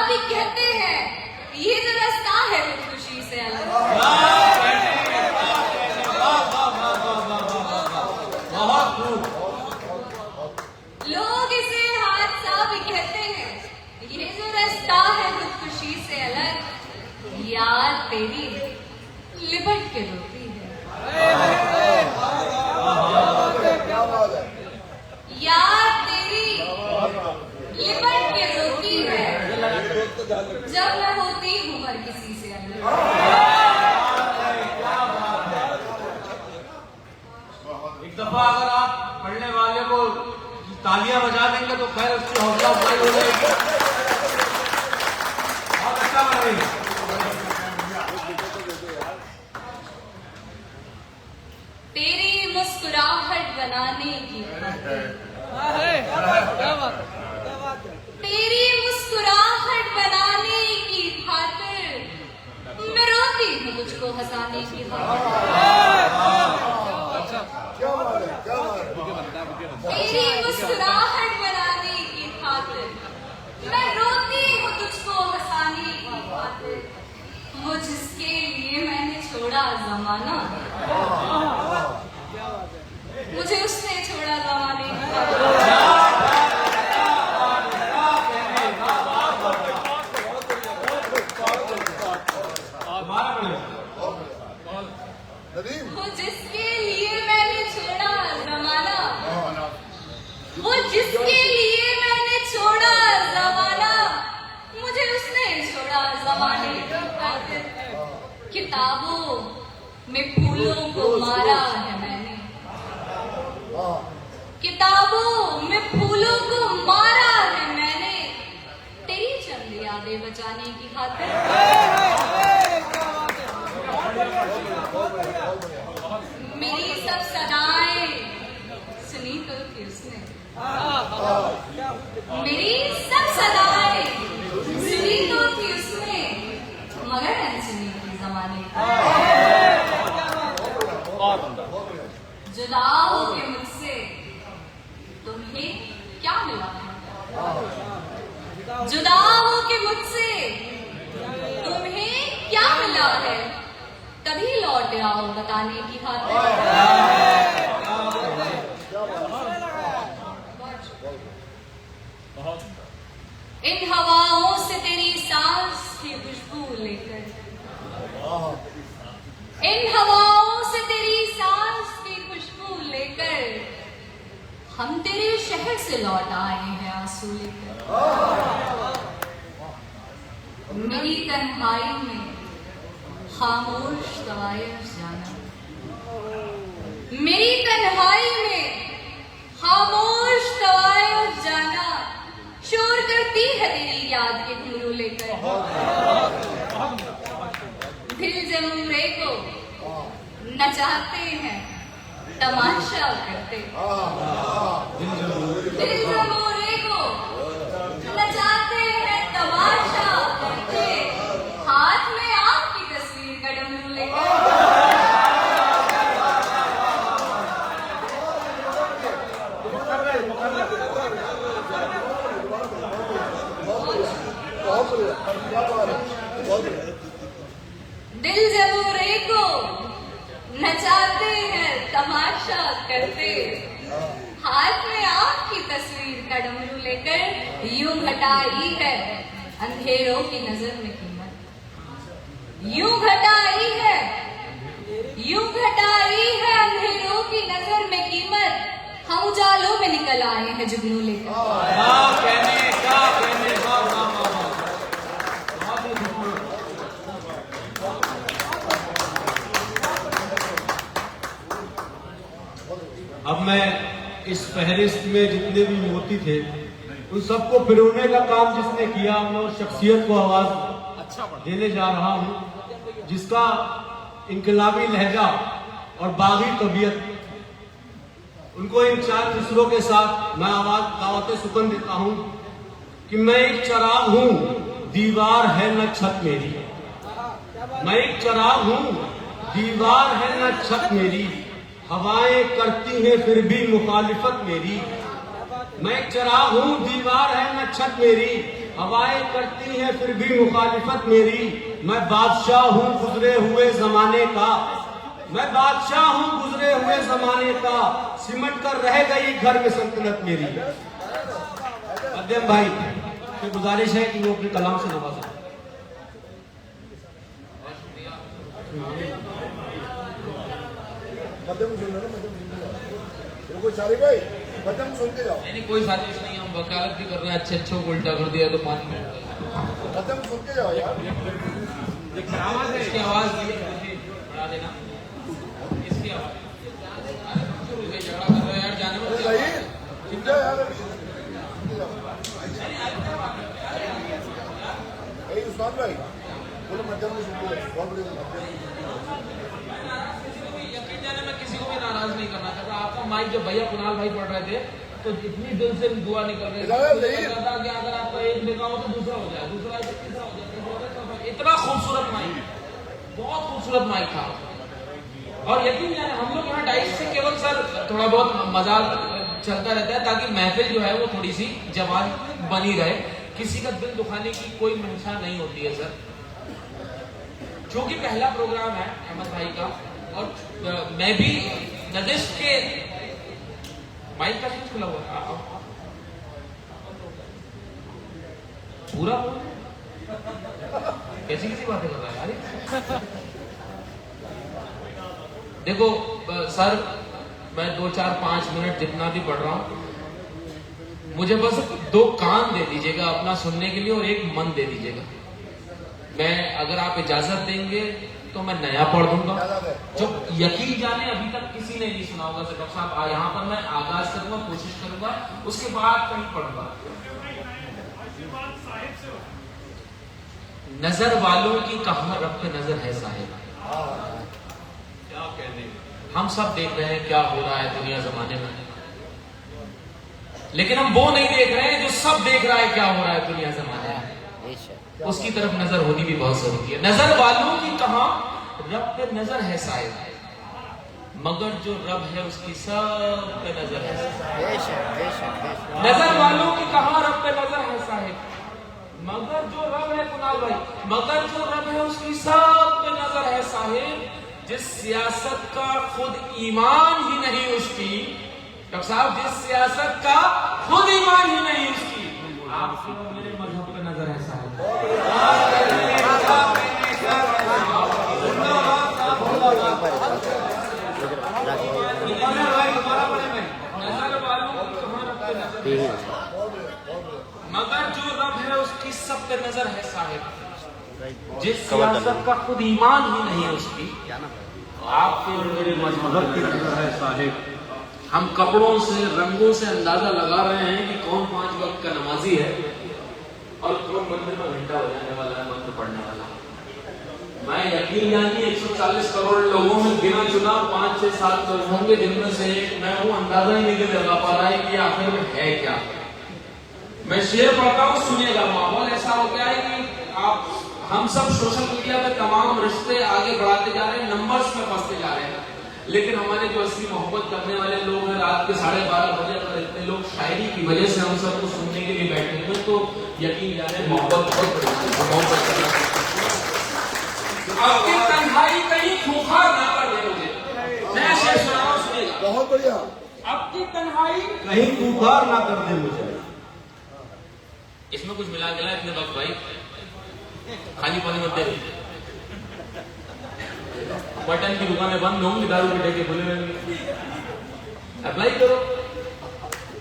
भी कहते हैं, ये जो रास्ता है वो खुशी से अलग। लोग इसे हादसा भी कहते हैं, ये जो रास्ता तेरी लिपट के रोती है, याद तेरी लिपट के रोती है, जब मैं होती हूँ हर किसी से अलग। एक दफा अगर आप पढ़ने वाले को तालियां बजा देंगे तो खैर उसकी हौसला अफजाई हो जाएगी, बहुत अच्छा बनेगा। तेरी मुस्कुराहट बनाने की तेरी मुस्कुराहट बनाने की खातिर मैं रोती हूँ तुझको हंसाने की खातिर। तेरी मुस्कुराहट बनाने की खातिर मैं रोती हूँ तुझको हंसाने की खातिर। वो जिसके लिए मैंने छोड़ा जमाना, मुझे उसने छोड़ा जमाने की खातिर। वो जिसके लिए मैंने छोड़ा जमाना, वो जिसके लिए मैंने छोड़ा जमाना, मुझे उसने छोड़ा जमाने की खातिर। किताबों में फूलों को मारा है मैंने, किताबों में फूलों को मारा है मैंने, तेरी चंद यादें बचाने की खातिर। मेरी सब सदाएं सुनी तो थी उसने, मेरी सब सदाएं सुनी तो थी उसने, मगर अनसुनी थी जमाने की। जुदा हो के मुझसे तुम्हें क्या मिला है, जुदा हो के मुझसे तुम्हें क्या मिला है, कभी लौट आओ बताने की खातिर। इन हवाओं से तेरी सांस की खुशबू लेकर, इन हवाओं से तेरी सांस की खुशबू लेकर, हम तेरे शहर से लौट आए हैं आंसू लेकर। मेरी तन्हाई में खामोश तवायफ जाना, मेरी तन्हाई में खामोश तवायफ जाना, शोर करती है तेरी याद के घुंघरू लेकर। दिल जमूरे को नचाते हैं तमाशा करते, दिल जमूरे को नचाते हैं तमाशा करते, हाथ में आपकी तस्वीर का डमरू लेकर। दिल जमूरे को नचाते हैं तमाशा करते, हाथ में आपकी तस्वीर का डमरू लेकर, यूं घटाई है अंधेरों की नजर में कीमत, यूं घटाई है अंधेरों की नजर में कीमत, हम उजालों में निकल आए हैं जुगनू लेकर। अब मैं इस फहरिस्त में जितने भी मोती थे उन सबको पिरोने का काम जिसने किया, मैं उस शख्सियत को आवाज देने जा रहा हूं जिसका इनकलाबी लहजा और बागी तबीयत, उनको इन चार मिसरों के साथ मैं आवाज दावत सुकन देता हूं कि मैं एक चिराग हूं, दीवार है न छत मेरी, मैं एक चिराग हूं, दीवार है न छत मेरी, हवाएं करती हैं फिर भी मुखालिफत मेरी, मैं एक चिराग हूं, दीवार है न छत मेरी, हवाएं करती हैं फिर भी मुखालिफत मेरी, मैं बादशाह हूं गुजरे हुए जमाने का, मैं बादशाह हूं गुजरे हुए जमाने का, सिमट कर रह गई घर में सल्तनत मेरी। मध्यम भाई से गुजारिश है कि वो अपने कलाम से नवाजें। मध्यम सुन लो ना, मध्यम सुन लो। रुको चारी भाई, मध्यम सुनते जाओ। नहीं कोई साजिश नहीं, हम वकालत भी कर रहे हैं, अच्छे को उल्टा कर दिया तो 5 मिनट मध्यम सुनते जाओ यार। इसकी आवाज बढ़ा देना, इसकी आवाज झगड़ा कर रहे हैं यार, जाने में अरे भाई सुन जाओ यार अभी। भाई उस्मान भाई बोलो मध्यम में सुनते जाओ, बहुत बड़ी मध्यम। यकीन जाने मैं किसी को भी नाराज नहीं करना चाहता। आपका माइक जब भैया कुणाल भाई पढ़ रहे थे तो इतनी दिल से दुआ निकल रही थी कि अगर आपका एक देखा हो तो दूसरा हो जाए, दूसरा हो जाए, तीसरा हो जाए। इतना खूबसूरत माइक, बहुत खूबसूरत माइक था। और यकीन जाने हम लोग यहाँ डाइस से केवल सर थोड़ा बहुत मजाक चलता रहता है ताकि महफिल जो है वो थोड़ी सी जवान बनी रहे, किसी का दिल दुखाने की कोई मंशा नहीं होती है सर। क्योंकि पहला प्रोग्राम है अहमद भाई का, और मैं भी नदिश के माइक का स्विच खुला हुआ था पूरा कैसी कैसी बातें कर रहा है यार। देखो सर, मैं 2, 4, 5 मिनट जितना भी पढ़ रहा हूं, मुझे बस 2 कान दे दीजिएगा अपना सुनने के लिए और 1 मन दे दीजिएगा। मैं अगर आप इजाजत देंगे तो मैं नया पढ़ दूंगा जो यकीन जाने अभी तक किसी ने नहीं सुना होगा। डॉक्टर साहब यहाँ पर मैं आगाज करूंगा, कोशिश करूंगा, उसके बाद कहीं पढ़ूंगा। नजर वालों की कहां रब पे नजर है साहिब। क्या कहने, हम सब देख रहे हैं क्या हो रहा है दुनिया जमाने में, लेकिन हम वो नहीं देख रहे हैं जो सब देख रहा है क्या हो रहा है दुनिया जमाने में। उसकी तरफ नजर होनी भी बहुत जरूरी है। नजर वालों की कहां रब पे नजर है साहिब, मगर जो रब है उसकी सब पे नजर है। नजर वालों की कहां रब पे नजर है साहिब, मगर जो रब है कुणाल भाई, मगर जो रब है उसकी सब पे नजर है साहिब। जिस सियासत का खुद ईमान ही नहीं उसकी, डॉक्टर साहब जिस सियासत का खुद ईमान ही नहीं उसकी, आपके और मेरे मजहब पे नजर है साहिब। नजर वालों की कहां रब पे नजर है, मगर जो रब है उसकी सब पे नजर है साहिब। जिस सियासत का खुद ईमान ही नहीं है उसकी, आपके और मेरे मजहब की नजर है साहिब। हम कपड़ों से, रंगों से अंदाजा लगा रहे हैं कि कौन 5 वक्त का नमाजी है और कौन मंदिर में घंटा बजाने वाला है, मंत्र पढ़ने वाला। मैं यकीन जानिए 140 करोड़ लोगों में गिना चुना 5, 6, 7 लोग होंगे जिनमें से एक मैं हूं। अंदाजा ही नहीं लगा पा रहा है कि आखिर में है क्या। मैं शेर पढ़ता हूँ, सुनिएगा। माहौल ऐसा हो गया है कि आप हम सब सोशल मीडिया में तमाम रिश्ते आगे बढ़ाते जा रहे हैं, नंबर्स में फंसते जा रहे हैं, लेकिन हमारे जो असली मोहब्बत करने वाले लोग हैं, रात के 12:30 बजे पर इतने लोग शायरी की वजह से हम सबको सुनने के लिए बैठे हुए, तो यकीन जाने मोहब्बत बहुत बड़ी चीज है। मोहब्बत आपकी तन्हाई कहीं खूंखार ना कर दे मुझे। मैं शेर सुना रहा हूं, सुनिएगा। बहुत बढ़िया। आपकी तन्हाई कहीं खूंखार ना कर दे मुझे। इसमें कुछ मिला गिला इतने वक्त भाई, खाली पानी मत दे। बटन की दुकानें बंद होंगी, दारू के ठेके खुले रहेंगे। अप्लाई करो।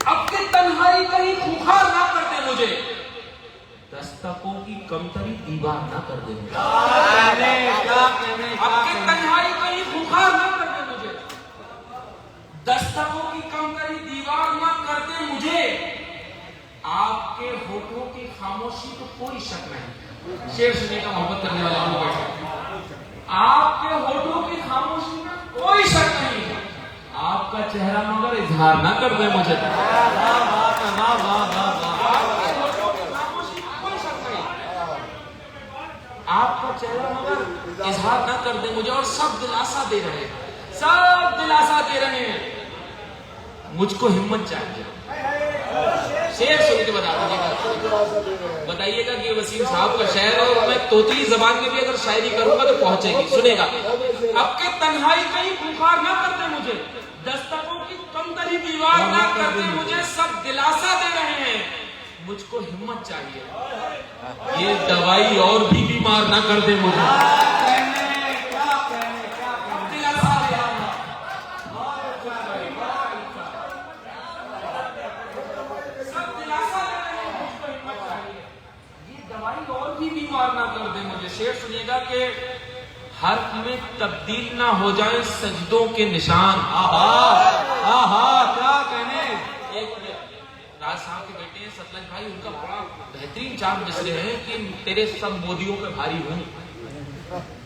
आपकी तन्हाई कहीं खूंखार ना कर दे मुझे, दस्तकों की कमतरी दीवार ना कर दे मुझे। आपकी तन्हाई कहीं खूंखार ना कर दे मुझे, दस्तकों की कमतरी दीवार ना कर दे मुझे। आपके होठों की खामोशी तो कोई शक नहीं। शेर सुनिए का मोहब्बत करने वाले लोग बैठे। आपके होठों की खामोशी में कोई शक नहीं है, आपका चेहरा मगर इजहार ना कर दे मुझे। आपके होठों की खामोशी में कोई शक नहीं, आपका चेहरा मगर इजहार ना कर दे मुझे। और सब दिलासा दे रहे हैं, सब दिलासा दे रहे हैं, मुझको हिम्मत चाहिए। शेर सुन के बता दीजिएगा, बताइएगा कि वसीम साहब का शेर है और मैं तोतली जबान में भी अगर शायरी करूंगा तो पहुंचेगी। सुनेगा। आपके तन्हाई कहीं खूंखार ना कर दे मुझे, दस्तकों की कमतरी दीवार ना कर दे मुझे। सब दिलासा दे रहे हैं, मुझको हिम्मत चाहिए। ये दवाई और भी बीमार ना कर दे मुझे। के हर्फ में तब्दील ना हो जाए सजदों के निशान। क्या कहने। एक राज साहब के बेटे हैं सतलज भाई, उनका बड़ा बेहतरीन चार मिसरे हैं कि तेरे सब मोदियों पे भारी हूं,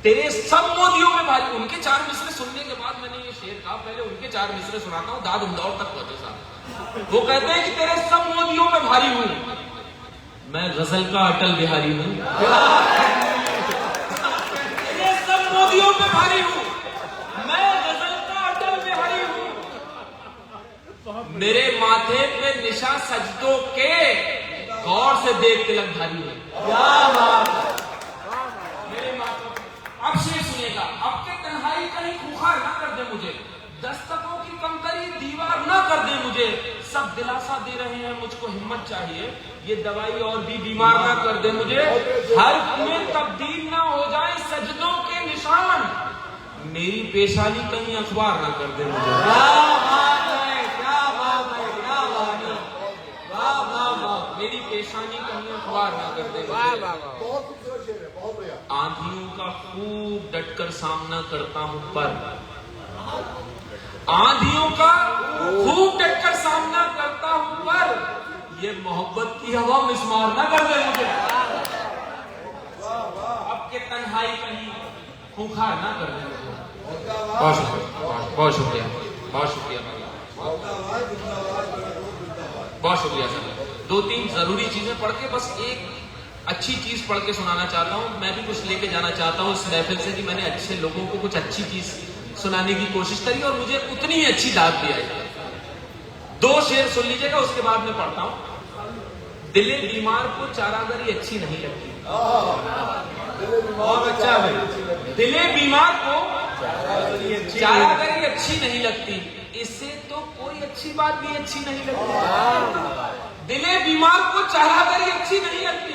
तेरे सब मोदियों में भारी। उनके चार मिसरे सुनने के बाद मैंने ये शेर कहा, पहले उनके चार मिसरे सुनाता हूं, दाद इंदौर तक पहुंचे साहब। वो कहते हैं कि तेरे सब मोदियों में भारी हूं, मैं गजल का अटल बिहारी हूं। तेरे सब मोदियों में भारी हूं, मैं गजल का अटल बिहारी हूं। मेरे माथे पे निशा सजदों के, गौर से देख तिलक धारी हूं। मेरे माथे अब शेर सुनिएगा। अब के तन्हाई कहीं खुखार ना कर दे मुझे, दस्तकों की कमतरी दीवार ना कर दे मुझे। सब दिलासा दे रहे हैं मुझको हिम्मत चाहिए, ये दवाई और भी बीमार ना कर दे मुझे। हर्फ में तब्दील ना हो जाए सजदों के निशान, मेरी पेशानी कहीं अखबार ना कर दे मुझे। मेरी पेशानी कहीं अखबार ना कर दे मुझे। बहुत खूबसूरत शेर है, बहुत बढ़िया। आंधियों का खूब डटकर सामना करता हूं पर, आंधियों का खूब डटकर सामना करता हूं पर, ये मोहब्बत की हवा मिसमार ना कर दे मुझे। अब के तन्हाई कहीं खूंखार ना कर दे मुझे। बहुत शुक्रिया, बहुत शुक्रिया, बहुत शुक्रिया, बहुत शुक्रिया सर। दो तीन जरूरी चीजें पढ़ के बस एक अच्छी चीज पढ़ के सुनाना चाहता हूँ। मैं भी कुछ लेके जाना चाहता हूँ इस महफिल से कि मैंने अच्छे लोगों को कुछ अच्छी चीज सुनाने की कोशिश करी और मुझे उतनी ही अच्छी दाद भी आई। दो शेर सुन लीजिएगा, उसके बाद मैं पढ़ता हूँ। दिले बीमार को चारागरी अच्छी नहीं लगती। बहुत अच्छा भाई। दिले बीमार को चारागरी अच्छी नहीं लगती, इससे तो कोई अच्छी बात भी अच्छी नहीं लगती। दिले बीमार को चारागरी अच्छी नहीं लगती,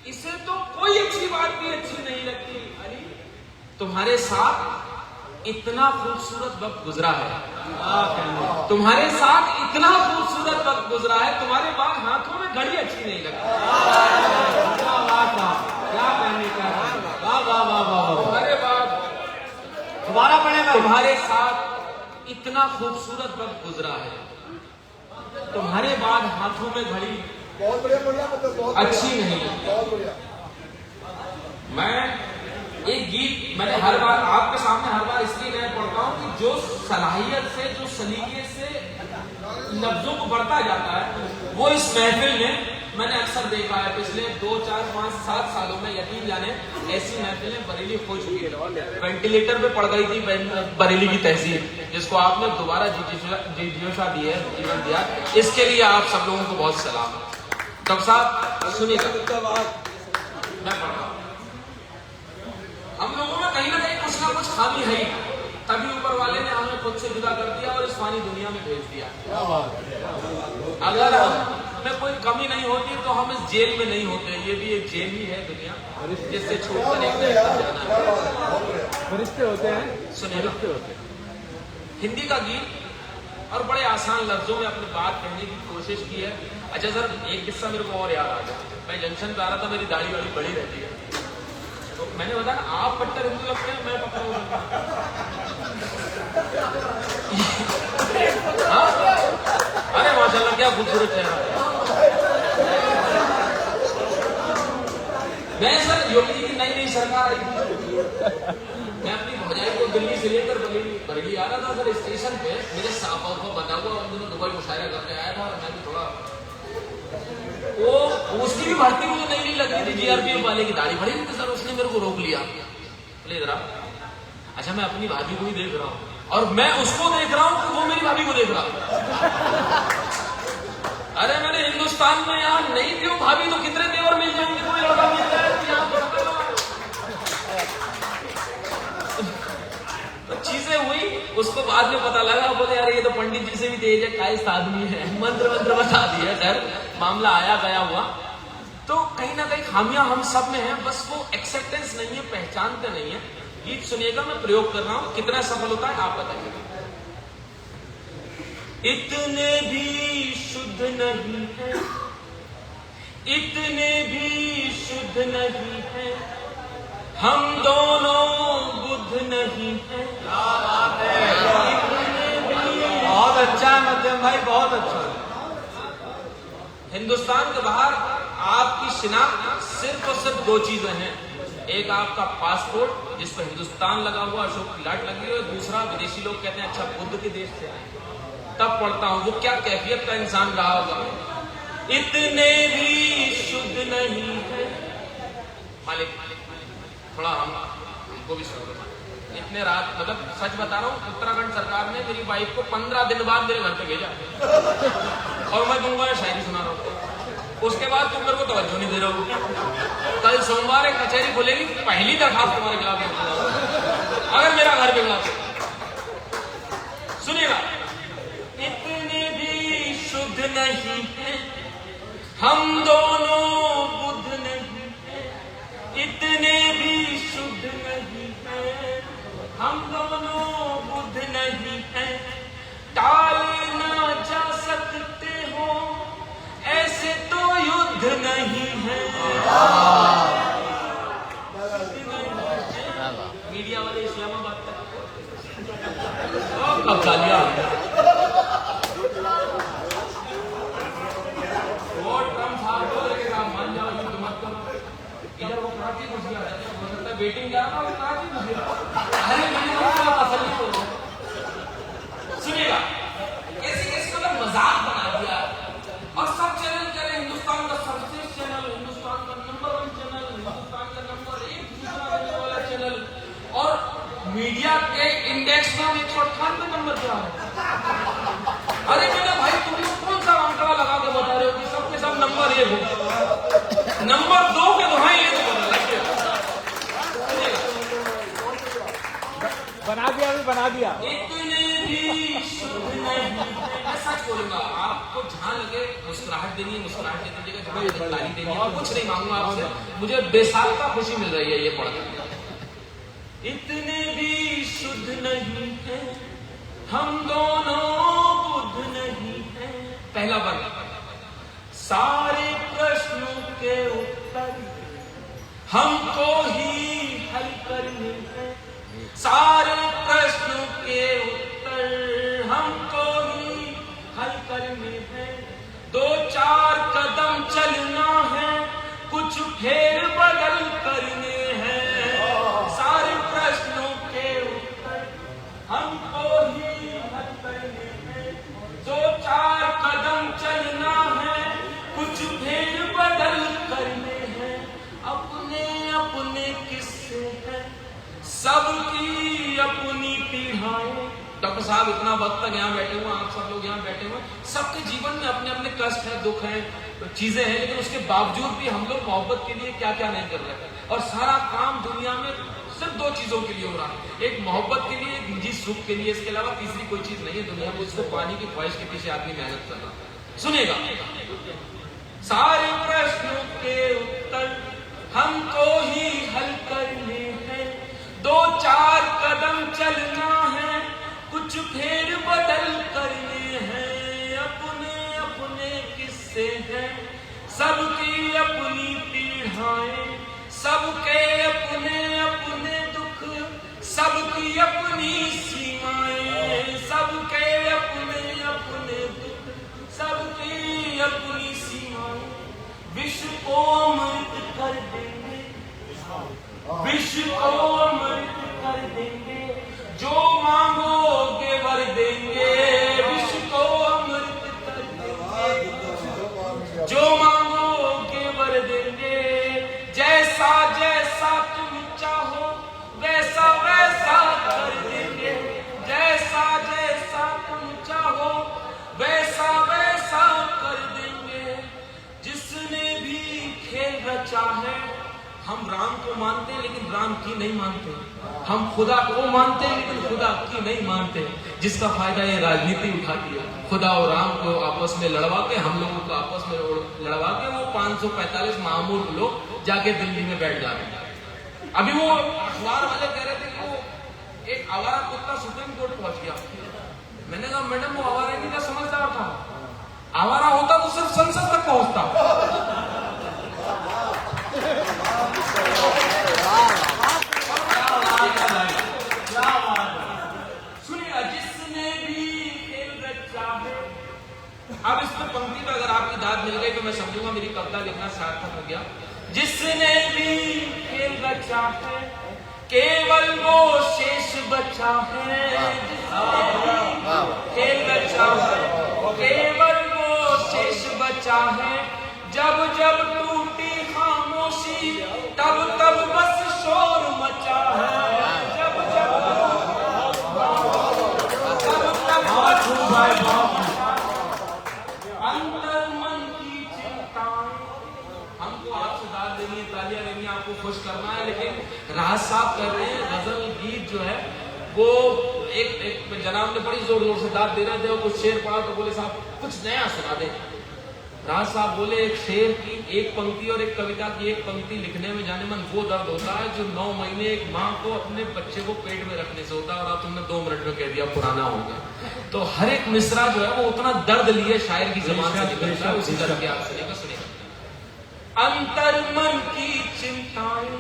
इससे तो कोई अच्छी बात भी अच्छी नहीं लगती। अली तुम्हारे साथ इतना खूबसूरत वक्त गुजरा है, तुम्हारे साथ इतना खूबसूरत वक्त गुजरा है, तुम्हारे बाद हाथों में घड़ी अच्छी नहीं लगती। क्या कहने का। वाह वाह वाह वाह। तुम्हारे बाद दोबारा पढ़ेगा। तुम्हारे साथ इतना खूबसूरत वक्त गुजरा है, तुम्हारे बाद हाथों में घड़ी बहुत बढ़िया बढ़िया, मतलब बहुत अच्छी नहीं लगती। बहुत बढ़िया। मैं एक गीत मैंने हर बार आपके सामने हर बार इसलिए मैं पढ़ता हूँ कि जो सलाहियत से, जो सलीके से लफ्जों को बढ़ता जाता है, वो इस महफिल में मैंने अक्सर देखा है। पिछले 2, 4, 5, 7 सालों में यकीन जाने ऐसी महफिलें बरेली हो चुकी है। वेंटिलेटर पे पड़ गई थी बरेली की तहसील, जिसको आपने दोबारा जीवशा दी है, जीवन दिया। इसके लिए आप सब लोगों को बहुत सलाम। डॉक्टर साहब सुनिएगा, मैं पढ़ रहा हूँ। हम लोगों में कहीं ना कुछ खामी है, तभी ऊपर वाले ने हमें खुद से जुदा कर दिया और इस फानी दुनिया में भेज दिया। अगर हम में कोई कमी नहीं होती तो हम इस जेल में नहीं होते। ये भी एक जेल ही है दुनिया, जिससे छोड़कर एक दिन जाना है। फरिश्ते होते हैं, सुनिए हिंदी का गीत, और बड़े आसान लफ्जों में अपनी बात कहने की कोशिश की है। अच्छा सर, एक किस्सा मेरे को और याद आ गया। मैं जंक्शन पे आ रहा था, मेरी दाढ़ी वाड़ी बड़ी रहती है, तो मैंने बताया ना आप पट्टर हिंदू लगते हैं, मैं पट्टर अरे माशाल्लाह क्या खूबसूरत चेहरा है। मैं सर योगी जी की नई नई सरकार आई थी, मैं अपनी भौजाई को दिल्ली से लेकर बरेली आ रहा था। सर स्टेशन पे मेरे साहब को बता हुआ, उन दिनों दुबई मुशायरा करके आया था, और मैं भी थोड़ा वो उसकी भी भर्ती मुझे नहीं लग रही थी। जीआरपीएफ वाले की दाढ़ी बड़ी थी सर, उसने मेरे को रोक लिया, बोले जरा। अच्छा मैं अपनी भाभी को ही देख रहा हूँ और मैं उसको देख रहा हूँ कि वो मेरी भाभी को देख रहा। अरे मैंने हिंदुस्तान में यहाँ नहीं भी हूँ भाभी, तो कितने देवर मिल जाएंगे, कोई लड़का मिल जाए तो चीजें हुई। उसको बाद में पता लगा, बोले यार ये तो पंडित जी से भी तेज है, कायस्थ आदमी है, मंत्र बता दिया। खैर मामला आया गया हुआ। तो कहीं ना कहीं खामियां हम सब में है, बस वो एक्सेप्टेंस नहीं है, पहचानते नहीं है। गीत सुनिएगा, मैं प्रयोग कर रहा हूं, कितना सफल होता है आप बताइएगा। इतने भी शुद्ध नहीं है, इतने भी शुद्ध नहीं है, हम दोनों बुद्ध नहीं हैं। बहुत अच्छा है मध्यम भाई, बहुत अच्छा है। हिंदुस्तान के बाहर आपकी शिनाख्त सिर्फ और सिर्फ दो चीजें हैं, एक आपका पासपोर्ट जिस पर हिंदुस्तान लगा हुआ, अशोक की लाट लगी हुई, और दूसरा विदेशी लोग कहते हैं अच्छा बुद्ध के देश से आए। तब पढ़ता हूं वो क्या कैफियत का इंसान रहा होगा। इतने भी शुद्ध नहीं है मालिक, थोड़ा हमको भी शुरू इतने रात, मतलब सच बता रहा हूँ, उत्तराखंड सरकार ने मेरी वाइफ को 15 दिन बाद मेरे घर पे भेजा और मैं दूंगा शायरी सुना रहा हूँ। उसके बाद तुम मेरे को तवज्जो नहीं दे रहे हो। कल सोमवार एक कचहरी खुलेगी, पहली दरखास्त तुम्हारे खिलाफ अगर मेरा घर पे बुला। सुनिएगा, इतने भी शुद्ध नहीं है हम दोनों बुद्ध नहीं है, इतने भी शुद्ध नहीं है हम दोनों बुद्ध नहीं है। टाल ना जा सकते हो ऐसे तो युद्ध नहीं है। मीडिया वाले इस्लामाबाद तक अब गालियां मान जाओ, युद्ध मत करो। इधर वो कराची घुस गया, हो सकता है वेटिंग जा रहा, वो कराची घुस गया। अरे तसल्ली हो। सुनिएगा, कैसे कैसे मतलब मजाक बना दिया और सब चैनल कह रहे हिंदुस्तान का सर्वश्रेष्ठ चैनल, हिंदुस्तान का नंबर 1 चैनल, हिंदुस्तान का नंबर 1 दूसरा रहने वाला चैनल, और मीडिया के इंडेक्स में 198 नंबर पे आ रहे। अरे मेरे भाई तुम लोग कौन सा आंकड़ा लगा के बता रहे हो कि सबके सब नंबर 1 हो, नंबर 2 के तो हाँ, ये तो बना दिया, अभी बना दिया। इतने भी शुद्ध नहीं, मैं सच बोलूंगा, आपको जहां लगे मुस्कुराहट देनी है मुस्कुराहट दे दीजिएगा, जहां लगे गाली देनी है कुछ नहीं मांगूंगा आपसे, मुझे बेसाख्ता खुशी मिल रही है ये पढ़कर। इतने भी शुद्ध नहीं है हम दोनों बुद्ध नहीं है। पहला वर्ग, सारे प्रश्नों के उत्तर हमको ही हल करने हैं, सारे प्रश्नों के उत्तर हमको ही हल करने हैं। 2-4 कदम चलना है, कुछ फेर बदल करने हैं, सारे प्रश्नों के उत्तर हमको ही हल करने हैं। 2-4 कदम चलना है, कुछ फेर बदल करने हैं। अपने अपने किस्से हैं, सबकी अपनी पीढ़ाएं। डॉक्टर साहब इतना वक्त तक यहाँ बैठे हुए, आप सब लोग यहाँ बैठे हुए, सबके जीवन में अपने अपने कष्ट है, दुख है, चीजें हैं, लेकिन उसके बावजूद भी हम लोग मोहब्बत के लिए क्या क्या नहीं कर रहे। और सारा काम दुनिया में सिर्फ 2 चीजों के लिए हो रहा है, एक मोहब्बत के लिए, एक निजी सुख के लिए, इसके अलावा तीसरी कोई चीज नहीं है दुनिया में, उसको पाने की ख्वाहिश के पीछे आदमी मेहनत कर रहा है। सुनिएगा, सारे प्रश्नों के उत्तर हमको ही हल करने हैं। 2-4 कदम चलना है, कुछ फेर बदल करने हैं। अपने अपने किस्से हैं, सबकी अपनी पीढ़ाएं, सबके अपने अपने दुख, सबकी अपनी सीमाएं, सबके अपने अपने दुख, सबकी अपनी सीमाएं। विश्व को अमृत कर देंगे, विश्व को अमृत कर देंगे, जो मांगोगे वर देंगे। विश्व को अमृत कर देंगे, जो मांगोगे वर देंगे। जैसा जैसा तुम चाहो वैसा वैसा कर देंगे, जैसा जैसा तुम चाहो वैसा वैसा कर देंगे। जिसने भी खेल रचा है, हम राम को मानते हैं लेकिन राम की नहीं मानते, हम खुदा को मानते हैं लेकिन खुदा की नहीं मानते, जिसका फायदा ये राजनीति उठाती है। खुदा और राम को आपस में लड़वा के, हम लोगों को आपस में लड़वा के, वो 545 मामूल लोग जाके दिल्ली में बैठ जाते हैं। अभी वो अखबार वाले कह रहे थे कि वो एक आवारा कुत्ता सुप्रीम कोर्ट पहुंच गया। मैंने कहा मैडम वो आवारा की क्या समझदार था, आवारा होता तो सिर्फ संसद तक पहुंचता। अब इसमें पंक्ति में अगर आपकी दाद मिल गई तो मैं समझूंगा मेरी कविता लिखना सार्थक हो गया। जिसने भी खेल रचा है केवल वो शेष बचा है, खेल रचा है केवल वो शेष बचा है। जब जब टूटी खामोशी तब तब बस शोर मचा है, जब जब अंतर मन की चिंताएं। हमको आपसे दाद देनी है, तालियां देनी है, आपको खुश करना है, लेकिन राज साहब कर रहे हैं गजल गीत जो है वो एक जनाब ने बड़ी जोर जोर से दाद दे रहे थे, वो कुछ शेर पढ़ा तो बोले साहब कुछ नया सुना दे। राज साहब बोले एक शेर की एक पंक्ति और एक कविता की एक पंक्ति लिखने में जाने मन वो दर्द होता है जो 9 महीने एक माँ को अपने बच्चे को पेट में रखने से होता है, और आप तुमने 2 मिनट में कह दिया पुराना हो गया। तो हर एक मिसरा जो है वो उतना दर्द लिए शायर की जबान से निकलता है, उसी दर्द के आप सुनेगा। अंतर मन की चिंताएं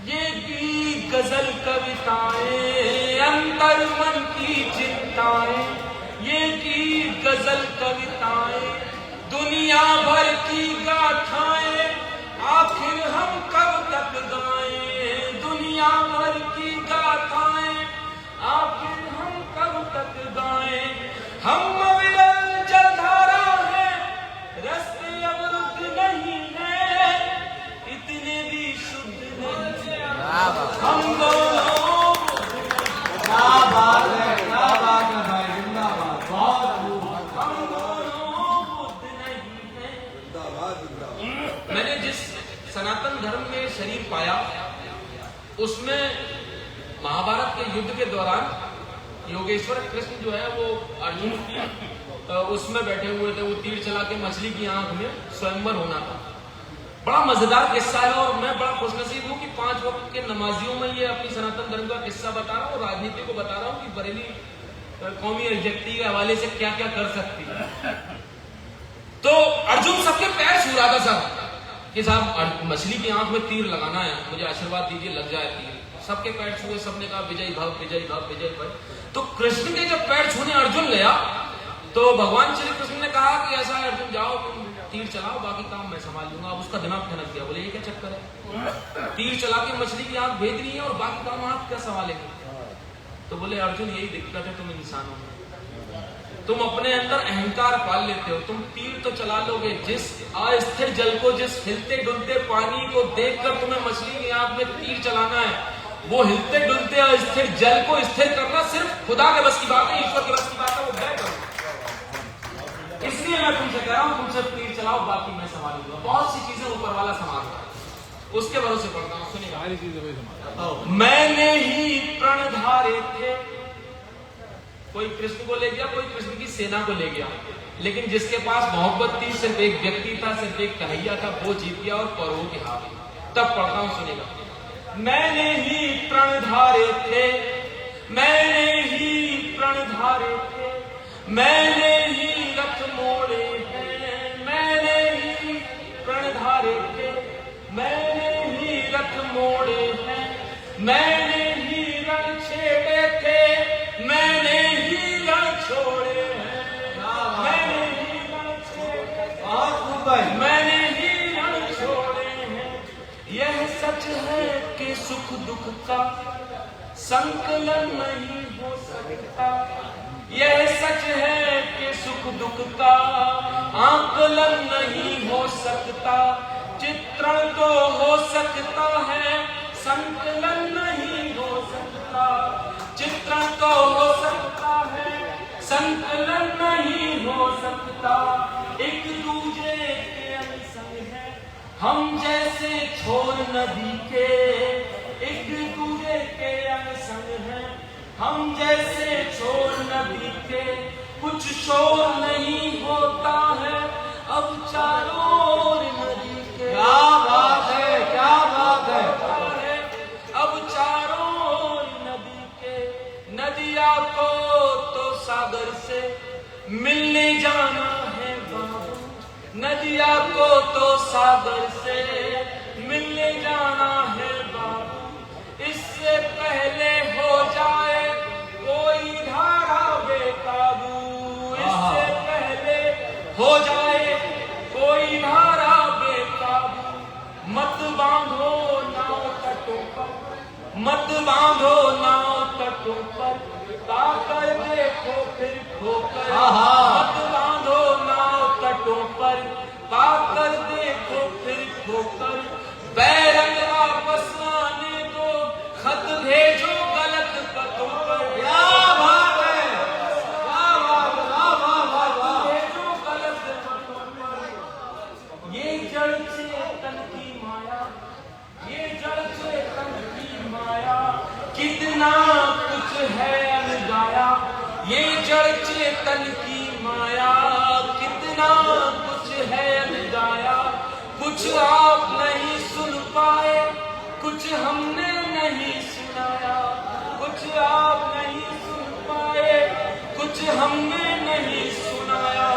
ये भी गजल कविताएं, अंतर मन की चिंताएं ये भी गजल कविताएं। दुनिया भर की गाथाएं आखिर हम कब तक गाएं, दुनिया भर की गाथाएं आखिर हम कब तक गाएं। हम अविरल जलधारा है रस्ते अवरुद्ध नहीं है, इतने भी शुद्ध नहीं है हम दोनों। क्या बात है, क्या बात है भाई, जिंदाबाद, बहुत मैंने जिस सनातन धर्म में शरीर पाया उसमें महाभारत के युद्ध के दौरान योगेश्वर कृष्ण जो है वो अर्जुन की उसमें बैठे हुए थे, वो तीर चला के मछली की आंख में स्वयंवर होना था। बड़ा मजेदार किस्सा है और मैं बड़ा खुशनसीब हूँ कि 5 वक्त के नमाजियों में ये अपनी सनातन धर्म का किस्सा बता रहा हूँ और राजनीति को बता रहा हूँ कि बरेली कौमी व्यक्ति के हवाले से क्या क्या कर सकती है। तो अर्जुन सबके पैर छू रहा था साहब कि साहब मछली की आंख में तीर लगाना है, मुझे आशीर्वाद दीजिए लग जाए तीर। सबके पैर छुए, सबने कहा विजय भव विजय भव विजय भव। तो कृष्ण के जब पैर छूने अर्जुन गया तो भगवान श्री कृष्ण ने कहा कि ऐसा है अर्जुन जाओ तुम तीर चलाओ, बाकी काम मैं संभाल लूंगा। अब उसका दिमाग खनक गया, बोले ये क्या चक्कर है, तीर चला के मछली की आंख भेद रही है और बाकी काम आप क्या संभालेंगे। तो बोले अर्जुन यही दिक्कत है तुम इंसानों में, तुम अपने अंदर अहंकार पाल लेते हो। तुम तीर तो चला लोगे, जिस अस्थिर जल को, जिस हिलते डुलते पानी को देखकर तुम्हें मछली की आंख में तीर चलाना है, वो हिलते डुलते अस्थिर जल को स्थिर करना सिर्फ खुदा के बस की बात है, ईश्वर के बस की बात है, वो तय करो। इसलिए मैं तुमसे कह रहा हूं तुम सिर्फ तीर चलाओ, बाकी मैं संभालूंगा। बहुत सी चीजें ऊपर वाला संभालता है, उसके भरोसे पड़ता हूं। सुनिए, मैंने ही प्रण धारे थे, कोई कृष्ण को ले गया, कोई कृष्ण की सेना को ले गया, लेकिन जिसके पास मोहब्बत थी, सिर्फ एक व्यक्ति था, सिर्फ एक कन्हैया था, वो जीत गया और कौरवों की हार। तब पढ़ता हूं, सुनेगा। मैंने ही प्रण धारे थे, मैंने ही प्रण धारे थे, मैंने ही रथ मोड़े हैं, मैंने ही प्रण धारे थे, मैंने ही रथ मोड़े हैं, मैंने ही रण छेड़े थे, मैंने ही रण छोड़े हैं, मैंने ही रण छेड़े, मैंने ही रण छोड़े हैं। यह सच है कि सुख दुख का संकलन नहीं हो सकता, यह सच है कि सुख दुख का आकलन नहीं हो सकता। चित्रण तो हो सकता है, संकलन नहीं हो सकता, चित्रण तो हो सकता है, संकलन नहीं हो सकता। एक दूजे के संग है हम जैसे छोर नदी के, एक दूजे के संग है हम जैसे छोर नदी के। कुछ शोर नहीं होता है अब चारों ओर नदी के। क्या बात है, क्या बात है। अब चारों ओर नदी के, नदिया को तो सागर से मिलने जाना है बाबू, नदिया को तो सागर से मिलने जाना है बाबू। इससे पहले हो जाए कोई धारा बेकाबू, इससे पहले हो जाए कोई धारा बेकाबू, मत बांधो नाव तटों पर, मत बांधो नाव तटों पर, ताकर देखो फिर खोकर, मत बांधो नाव तटों पर, ताकर देखो फिर खोकर, बैरंग वापस आने दो, खत भेजो गलत पतों पर। क्या बात है, क्या बात, भेजो गलत पतों पर। ये जड़ चेतन की माया, ये जड़ चेतन की माया, कितना कुछ है अनगाया। ये जड़ चेतन की माया, कितना कुछ है अनगाया। कुछ आप नहीं सुन पाए, कुछ हमने नहीं सुनाया, कुछ आप नहीं सुन पाए, कुछ हमने नहीं सुनाया।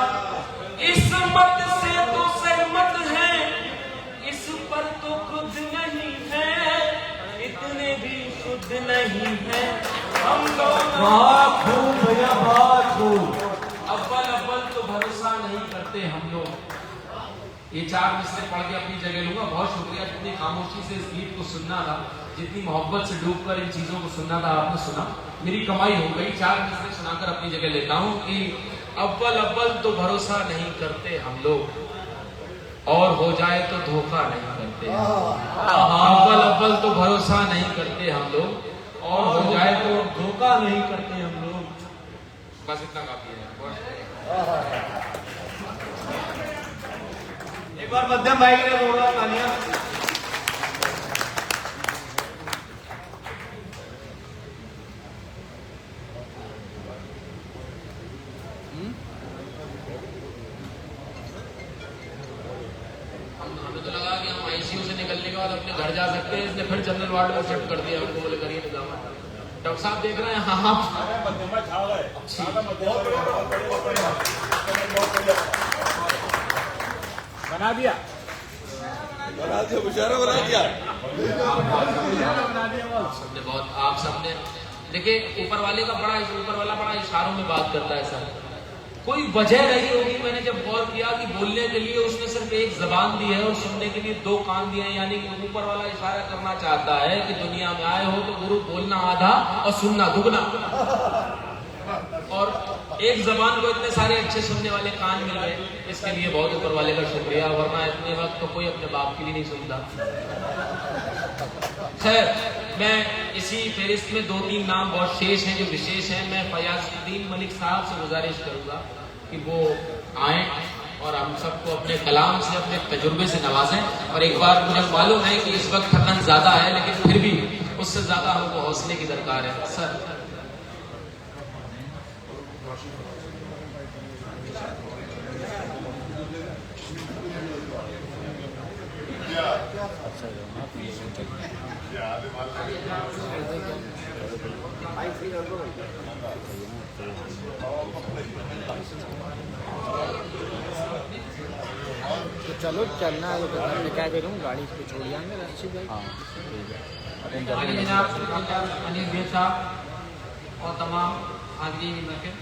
इस मत से तो सहमत हैं, इस पर तो खुद नहीं है, इतने भी शुद्ध नहीं है हम दोनों। बहुत खूब भैया, बहुत खूब। अव्वल अव्वल तो भरोसा नहीं करते हम लोग। ये 4 मिसरे पढ़ के अपनी जगह लूंगा। बहुत शुक्रिया, जितनी खामोशी से इस गीत को सुनना था, जितनी मोहब्बत से डूबकर इन चीजों को सुनना था, आपने सुना, मेरी कमाई हो गई। 4 मिसरे सुनाकर अपनी जगह लेता हूँ कि अव्वल अव्वल तो भरोसा नहीं करते हम लोग, और हो जाए तो धोखा नहीं करते। अव्वल अव्वल तो भरोसा नहीं करते हम लोग, और हो जाए तो धोखा नहीं करते हम लोग। बस इतना काफी है। एक बार मध्यम भाई ने बोला तालियां। हमें तो लगा कि हम आईसीयू से निकलने के बाद अपने घर जा सकते हैं, इसने फिर जनरल वार्ड में शिफ्ट कर दिया हमको। बोले करिए निजाम। डॉक्टर साहब देख रहे हैं? हाँ हाँ, बना दिया, मुशायरा बना दिया। सबने बहुत, आप सबने देखिए, ऊपर वाले का बड़ा, ऊपर वाला बड़ा इशारों में बात करता है सर। कोई वजह नहीं होगी। मैंने जब गौर किया कि बोलने के लिए उसने सिर्फ एक जबान दी है और सुनने के लिए 2 कान दिए हैं, यानी कि ऊपर वाला इशारा करना चाहता है कि दुनिया में आए हो तो गुरु बोलना आधा और सुनना दुगना। और एक जबान को इतने सारे अच्छे सुनने वाले कान मिल गए, इसके लिए बहुत ऊपर वाले का शुक्रिया। वरना इतने वक्त तो कोई अपने बाप के लिए नहीं सुनता। खैर, मैं इसी फहरिस्त में 2-3 नाम बहुत शेष हैं जो विशेष हैं। मैं फयाजुद्दीन मलिक साहब से गुजारिश करूंगा कि वो आए और हम सबको अपने कलाम से, अपने तजुर्बे से नवाजें। और एक बार मुझे मालूम है कि इस वक्त थकन ज्यादा है, लेकिन फिर भी उससे ज्यादा हमको हौसले की दरकार है। सर तो चलो चलना है तो मैं क्या करूँ, गाड़ी पे छोड़ जाएंगे रस्सी भाई। आगे जनाब अनिल बेग साहब और तमाम हाज़रीन महफिल,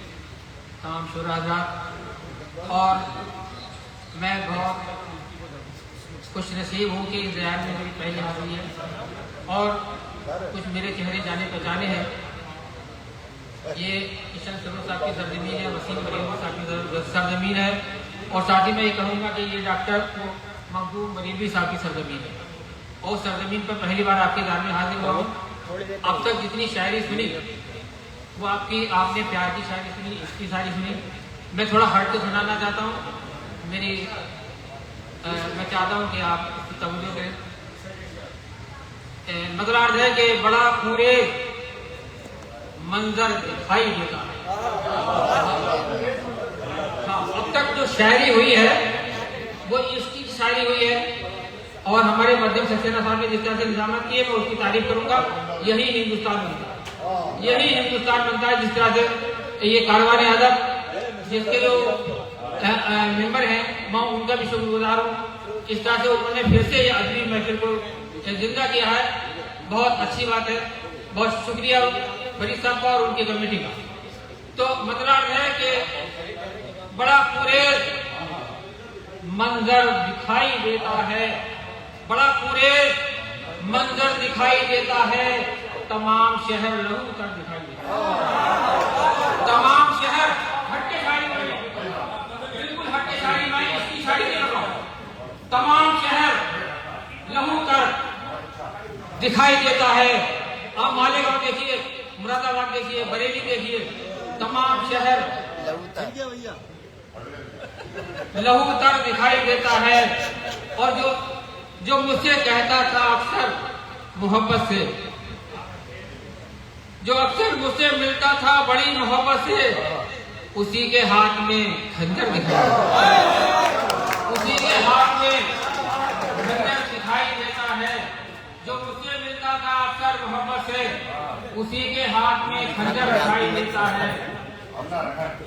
तमाम शुरा हज़रात, और मैं बहुत खुश नसीब हूँ कि इस ज़यान में मेरी पहली हाज़िरी है और कुछ मेरे चेहरे जाने पहचाने हैं। ये किशन सरोवर साहब की सरजमीन है, वसीम मरीम साहब की सरजमीन है, और साथ ही मैं ये कहूँगा कि ये डॉक्टर मखदूम मरीबी साहब की सरजमीन है। और सरजमीन पर पहली बार आपके घर में हाजिर हुआ हूँ। अब तक जितनी शायरी सुनी वो आपने प्यार की शायरी सुनी, इसकी शायरी सुनी। मैं थोड़ा हट के सुनाना चाहता हूँ। मैं चाहता हूँ कि आप तवज्जो करें। मतलब अर्थ है कि बड़ा पूरे मंजर दिखाई देता है। हाँ, अब तक जो शायरी हुई है वो इसकी शायरी हुई है, और हमारे मध्यम सक्सेना साहब ने जिस तरह से निजामत किए मैं उसकी तारीफ करूंगा। यही हिंदुस्तान बनता है, यही हिंदुस्तान बनता है। जिस तरह से ये कारवान आज़म, जिसके जो मेंबर हैं, मैं उनका भी शुक्रगुजार हूँ। इस तरह से उन्होंने फिर से ये अदबी महफिल को जिंदा किया है, बहुत अच्छी बात है। बहुत शुक्रिया फरीद साहब का और उनकी कमेटी का। तो मतलब है कि बड़ा पूरे मंजर दिखाई देता है, बड़ा पूरे मंजर दिखाई देता है, तमाम शहर लहू कर दिखाई देता है। तमाम शहर हट्टे साड़ी में, बिल्कुल हट्टे साड़ी में, इसकी साड़ी नहीं लगा, तमाम शहर लहू कर दिखाई देता है। आप मालेगांव देखिए, मुरादाबाद देखिए, बरेली देखिए, तमाम शहर लहू तर दिखाई देता है। और जो मुझसे कहता था अक्सर मोहब्बत से, जो अक्सर मुझसे मिलता था बड़ी मोहब्बत से, उसी के हाथ में खंजर दिखाई देता है, उसी के हाथ में खंजर दिखाई देता है। जो मुझसे मिलता था अक्सर मोहब्बत से, उसी के हाथ में खंजर दिखाई देता है।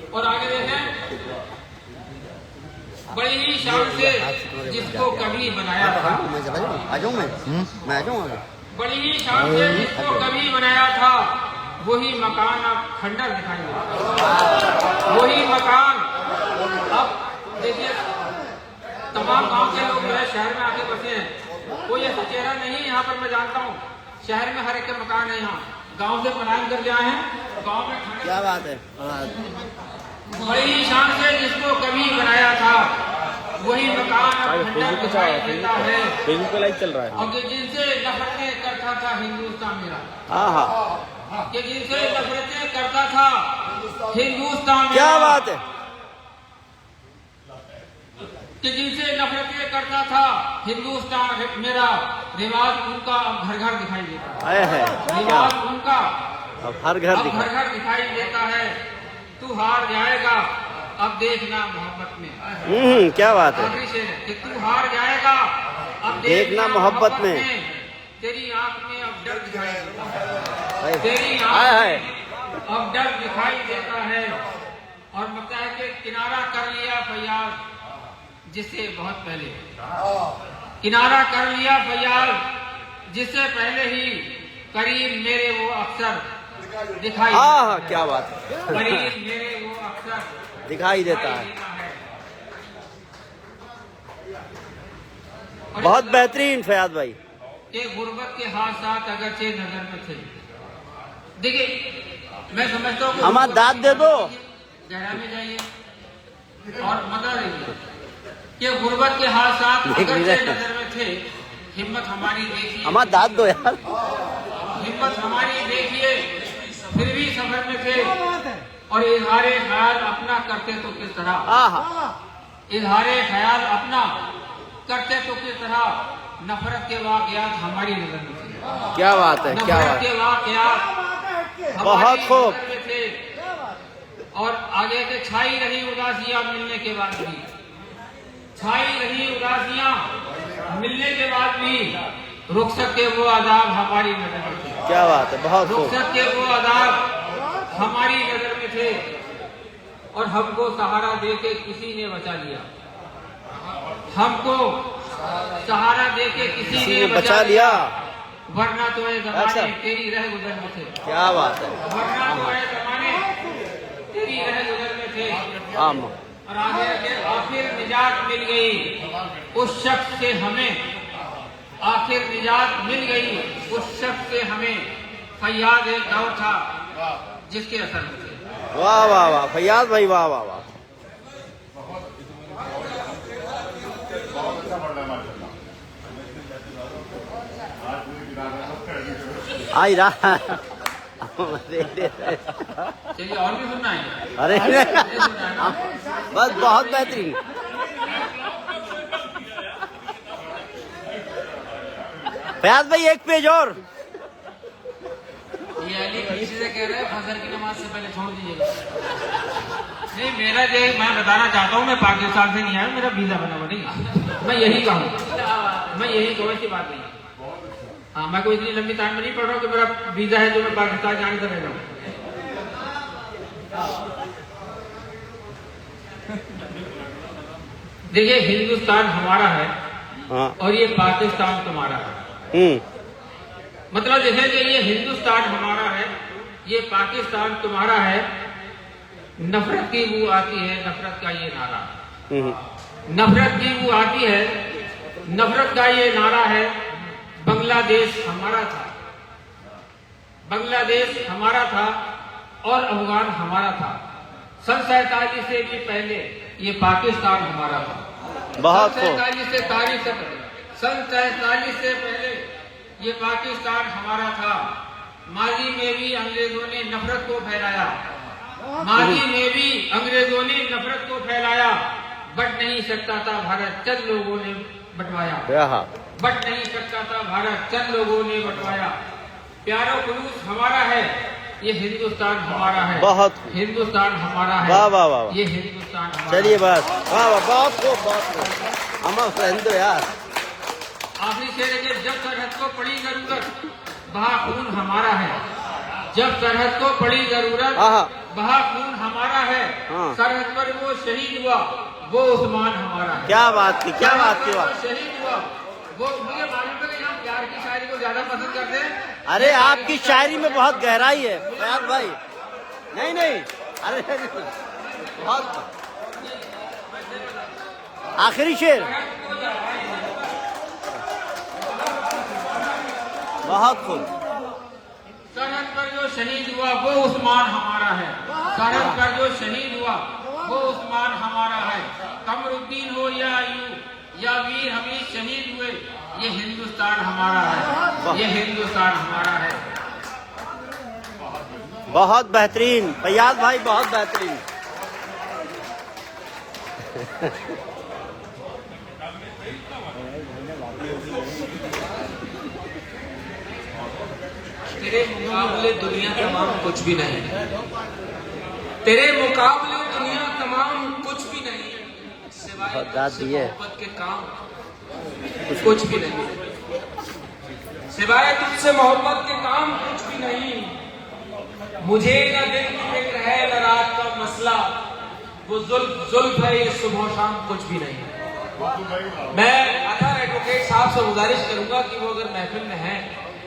और आगे देखें, बड़ी ही शान से जिसको कभी बनाया था, बड़ी ही शान से जिसको कभी बनाया था, वही मकान अब खंडर दिखाई देता है। वही मकान अब देखिए, तमाम गांव के लोग जो है शहर में आके बसे हैं, कोई ऐसा चेहरा नहीं है यहाँ पर। मैं जानता हूँ शहर में हर एक के मकान है, यहाँ गांव से पलायन कर गया है, गांव में क्या बात है। बड़ी ही शान से जिसको कभी बनाया था, वही मकान अब खंडर दिखाई देता है। बिल्कुल चल रहा है। और जिनसे नफरतें करता था हिंदुस्तान मेरा, कि जिनसे नफरतें करता था हिंदुस्तान, क्या बात है। कि जिनसे नफरतें करता था हिंदुस्तान मेरा, रिवाज उनका अब घर घर दिखाई देता है। रिवाज उनका अब हर घर दिखाई देता है। तू हार जाएगा अब देखना मोहब्बत में। क्या बात है। आखिरी शेर है कि तू हार जाएगा अब देखना मोहब्बत में। तेरी आंख में अब डर दिखाई देता है, तेरी आंख में अब डर दिखाई देता है। और लगता है कि किनारा कर लिया फैयाज जिससे बहुत पहले, किनारा कर लिया फैयाज जिससे पहले ही, करीब मेरे वो अक्सर दिखाई, क्या बात है। करीब मेरे वो अक्सर दिखाई देता है। बहुत बेहतरीन फयाज भाई। एक गुर्बत के हाथ साथ अगरचे नजर में थे। देखिए, मैं समझता हूँ हमारा दाद दे दो, गहरा में जाइए और मदद लीजिए कि गुर्बत के हाथ साथ अगरचे नजर में थे। हिम्मत हमारी देखिए, हमारा दाद दो यार। हिम्मत हमारी देखिए, फिर भी सफर में थे। और इजहारे ख्याल अपना करते तो किस तरह, इजहारे ख्याल अपना करते तो किस तरह, नफरत के वाकयात हमारी नजर में थे। क्या बात है, क्या नफरत बात के वाकयात बहुत खूब। नजर में थे। और आगे से छाई रही उदासियां मिलने के बाद भी, छाई रही उदासियां मिलने के बाद भी, रुखसत के वो आदाब हमारी नजर में थे। क्या बात है, बहुत खूब। रुखसत के वो आदाब हमारी नजर में थे। और हमको सहारा देके किसी ने बचा लिया, हमको सहारा देके किसी ने बचा लिया, वरना तो ये जमाने तेरी रह गुजर में थे। क्या बात है। वरना तो ये जमाने तेरी रह गुजर में थे। और आखिर निजात मिल गई उस शख्स से हमें, आखिर निजात मिल गई उस शख्स से हमें। फैयाज एक दौर था जिसके असर में थे। वाह वाह वाह फैयाज भाई, वाह वाह वाह। आई रहा। चलिए और भी सुनना है। अरे बस बहुत बेहतरीन। फयाज भाई एक पेज और। ये अली किसी से कह रहे हैं फजर की नमाज से पहले छोड़ दीजिएगा। नहीं, मेरा जो मैं बताना चाहता हूँ, मैं पाकिस्तान से नहीं आया, मेरा वीजा बना हुआ नहीं। मैं यही कहूँ, मैं यही कहूँ, ऐसी बात नहीं। हाँ, मैं कोई इतनी लंबी टाइम में नहीं पढ़ रहा हूँ कि मेरा वीजा है जो मैं पाकिस्तान जाने से रह जाऊँ। देखिए, हिंदुस्तान हमारा है और ये पाकिस्तान तुम्हारा है। मतलब देखिए कि ये हिंदुस्तान हमारा है, ये पाकिस्तान तुम्हारा है। नफरत की बू आती है, नफरत का ये नारा। नफरत की वो आती है, नफरत का ये नारा है, बांग्लादेश हमारा था, बांग्लादेश हमारा था और अफगान हमारा था। सन 47 से भी पहले ये पाकिस्तान हमारा था। बहुत सन 47 से तारीख से पहले, सन 47 से पहले ये पाकिस्तान हमारा था। माजी में भी अंग्रेजों ने नफरत को फैलाया, माजी में भी अंग्रेजों ने नफरत को फैलाया। बट नहीं सकता था भारत, चंद लोगों ने बंटवाया। बट नहीं सकता था भारत, चंद लोगों ने बंटवाया। प्यारो खुलूस हमारा है, ये हिंदुस्तान हमारा है। बहुत हिंदुस्तान हमारा है। वाह वाह वाह, ये हिंदुस्तान हमारा चलिए है। बस, वाह वाह, बहुत खूब, बहुत खूब। हम हिंदू यार। आखिरी शेर है कि जब सरहद को पड़ी जरूरत, वहाँ खून हमारा है। जब सरहद को पड़ी जरूरत, वहाँ खून हमारा है। सरहद पर वो शहीद हुआ, वो उस्मान हमारा है। क्या बात की, क्या बात की बात। शहीद हुआ वो, मुझे मालूम है कि हम प्यार की शायरी को ज्यादा पसंद करते हैं। अरे आपकी शायरी में बहुत गहराई है फयाज भाई। नहीं नहीं, अरे बहुत। आखिरी शेर बहुत खूब। सरहद पर जो शहीद हुआ वो उस्मान हमारा है। सरहद पर जो शहीद हुआ वो उस्मान हमारा है। कमरुद्दीन हो या अय्यूब या वीर हमीद शहीद हुए, ये हिंदुस्तान हमारा है। ये हिंदुस्तान हमारा है। बहुत बेहतरीन फयाज भाई, बहुत बेहतरीन। तेरे मुकाबले दुनिया तमाम कुछ भी नहीं, तेरे मुकाबले दुनिया तमाम कुछ भी नहीं, सिवाय मोहब्बत के काम कुछ भी नहीं, सिवाय तुझसे मोहब्बत के काम कुछ भी नहीं। मुझे न दिन की फिक्र है न रात का मसला, वो जुल्फ है ये सुबह शाम कुछ भी नहीं। मैं अगर एडवोकेट साहब से गुजारिश करूंगा कि वो अगर महफिल में हैं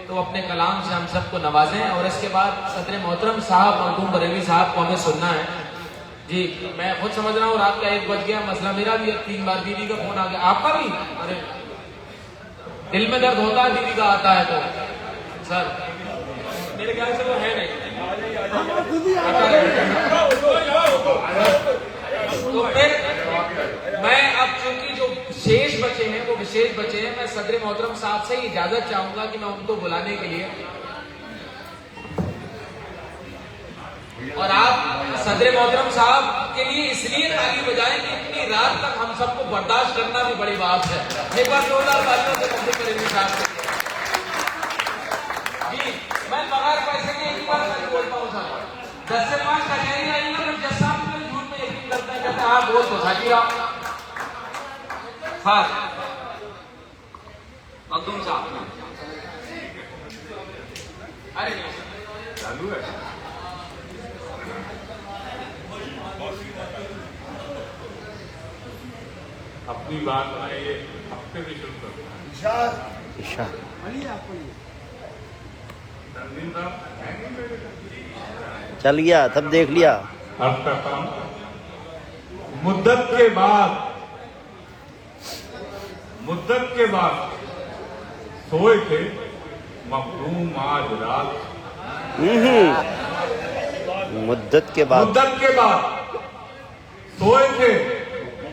तो अपने कलाम से हम सबको नवाजें। और इसके बाद सदर मोहतरम साहब मखदूम बरेलवी साहब को हमें सुनना है। जी मैं खुद समझ रहा हूँ रात का 1 बज गया, मसला मेरा भी 3 बार दीदी का फोन आ गया, आपका भी। अरे दिल में दर्द होता है दीदी का आता है तो सर, मेरे ख्याल से वो है नहीं। तो फिर मैं अब चूंकि जो शेष बचे हैं वो विशेष बचे हैं, मैं सदर मोहतरम साहब से इजाजत चाहूंगा कि मैं उनको बुलाने के लिए, और आप सदर मोहतरम साहब के लिए इसलिए ताली बजाएं कि इतनी रात तक हम सबको बर्दाश्त करना भी बड़ी बात है। एक बार 2000 वालों से मौके करेंगे साहब जी। मैं बगैर पैसे के एक ही बार बोलता हूँ सर, 10 से 5 कचहरी आई ना, जज साहब मेरे झूठ में यकीन करते हैं, कहते हैं आप बोल तो साजी रहा मखदूम साहब। अरे चालू है। अपनी बात मैं ये हफ्ते में शुरू करूँ। चल गया, तब देख लिया। अब का काम मुद्दत के बाद सोए थे मखदूम आज रात। मुद्दत के बाद सोए थे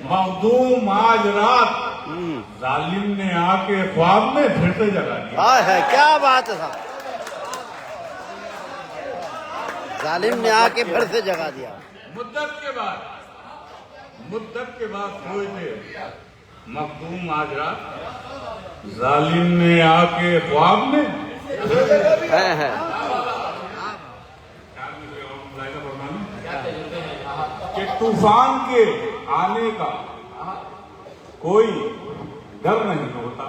मखदूम आज रात, जालिम ने आके ख्वाब में फिर से जगा दिया। है क्या बात है साहब, जालिम ने आके फिर से जगा दिया। मुद्दत के बाद सोए थे मखदूम आज रात, जालिम ने आके ख्वाब में है। कि तूफान के आने का कोई डर नहीं होता,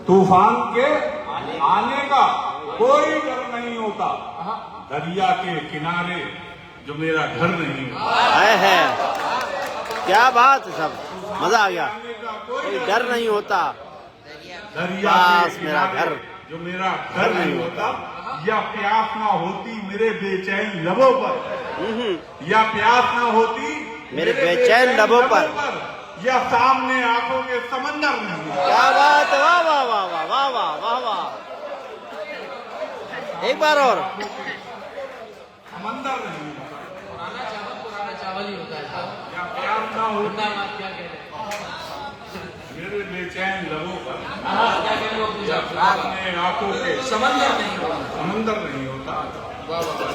तूफान के आने का कोई डर नहीं होता, दरिया के किनारे जो मेरा घर नहीं होता। है क्या बात है, सब मजा आ गया। कोई डर नहीं होता, दरिया के मेरा घर जो मेरा घर नहीं होता, या प्यास ना होती मेरे बेचैन लबों पर, या प्यास ना होती मेरे बेचैन लबों पर या सामने आंखों के समंदर नहीं। क्या बात, वाह वाह वाह वाह वाह वाह वाह वाह। एक बार और। समंदर नहीं पुराना चावल ही होता है साहब। या प्यार ना हो वरना आप क्या कह रहे हैं? मेरे बेचैन लबों पर हाँ, क्या कह रहे हो अपनी या जात? सामने आंखों के समंदर नहीं होता। समंदर नहीं होता।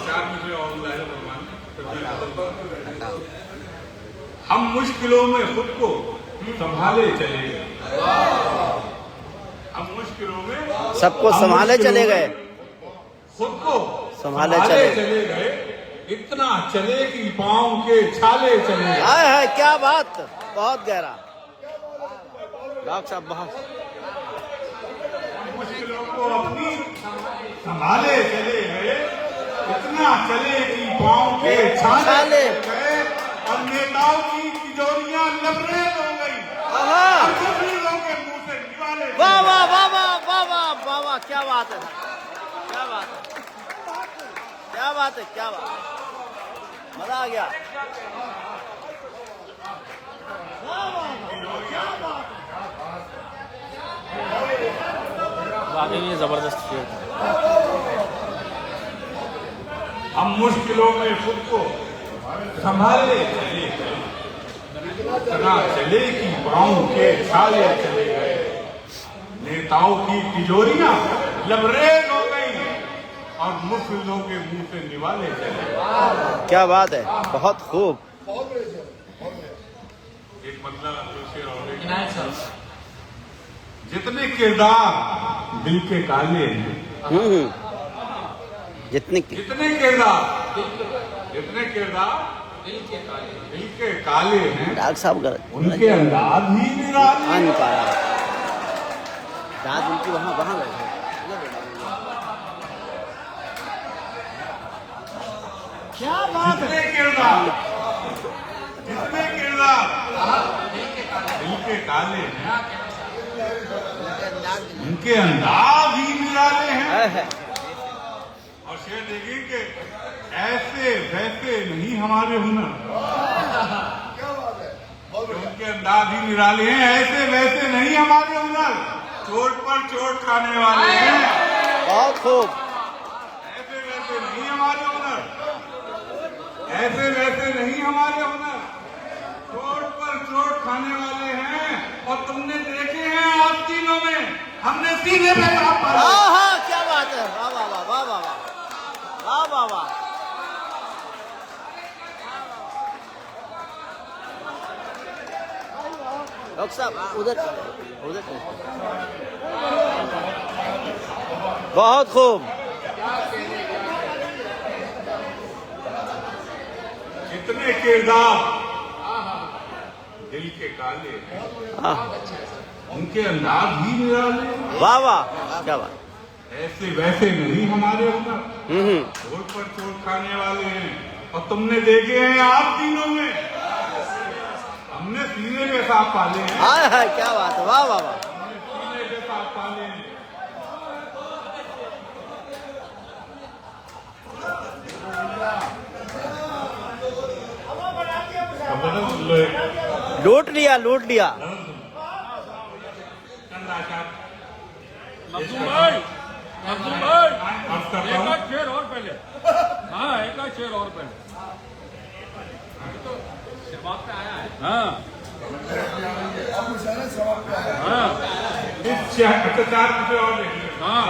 चार में से और हम मुश्किलों में खुद को संभाले चले गए। हम मुश्किलों में सबको संभाले चले गए, खुद को संभाले चले गए। इतना चले कि पाँव के छाले चले गए। हाय हाय, क्या बात, बहुत गहरा डॉक्टर साहब, बहुत। मुश्किलों को अपनी संभाले चले गए। इतना चले कि पाँव के छाले गए और नेताओं की तिजोरियां लबरेज हो गई। आहा। और मुस्लिमों के मुंह से निवाले चले वाह गए। वाह वाह वाह वाह वाह वाह वाह, क्या बात है, क्या बात है, क्या बात है, क्या बात है, मजा आ गया। वाकई में जबरदस्त खेल था। हम मुश्किलों में खुद को संभाले चले गए। इतना चले कि पाँव के छाले चले गए। नेताओं की तिजोरियां लबरेज हो गई और मुफ्तियों के मुंह से निवाले चले गए। क्या बात है, बहुत खूब। एक मतलब जो शेर और एक इनायत साहब। जितने किरदार दिल के काले हैं। जितने जितने किरदार दिल के काले हैं। डॉक्टर साहब उनके अंदाज ही निराले। दाद उनकी वहाँ वहाँ बैठे। क्या बात है, जितने किरदार दिल के काले हैं। उनके अंदाज ही निराले हैं। और शेर देखिए कि ऐसे वैसे नहीं हमारे हुनर। उनके अंदाज ही निराले हैं। ऐसे वैसे नहीं हमारे हुनर। चोट पर चोट खाने वाले हैं। बहुत खूब। ऐसे वैसे नहीं हमारे हुनर। ऐसे वैसे नहीं हमारे हुनर। चोट पर चोट खाने वाले हैं। और तुमने देखे हैं आप तीनों में हमने सीधे पे काम पाया। हाँ, क्या बात है, वाह वाह वाह वाह वाह वाह वाह वाह। डॉक्टर साहब उधर उधर, बहुत खूब। जितने किरदार दिल के काले हैं। उनके अंदाज ही निराले। वाह वाह, क्या बात। ऐसे वैसे नहीं हमारे हुनर। चोट पर चोट खाने वाले हैं। और तुमने देखे हैं आप तीनों में हमने सीने के साथ पाले हैं। हाय हाय, क्या बात है, वाह वाह वाह। सीने के साथ पाले हैं। लूट लिया, लूट लिया। मखदूम भाई एक आध शेर और पहले। हाँ, एक आध शेर और पहले। शबाब पे आया है। हाँ हाँ इस शहर और हाँ।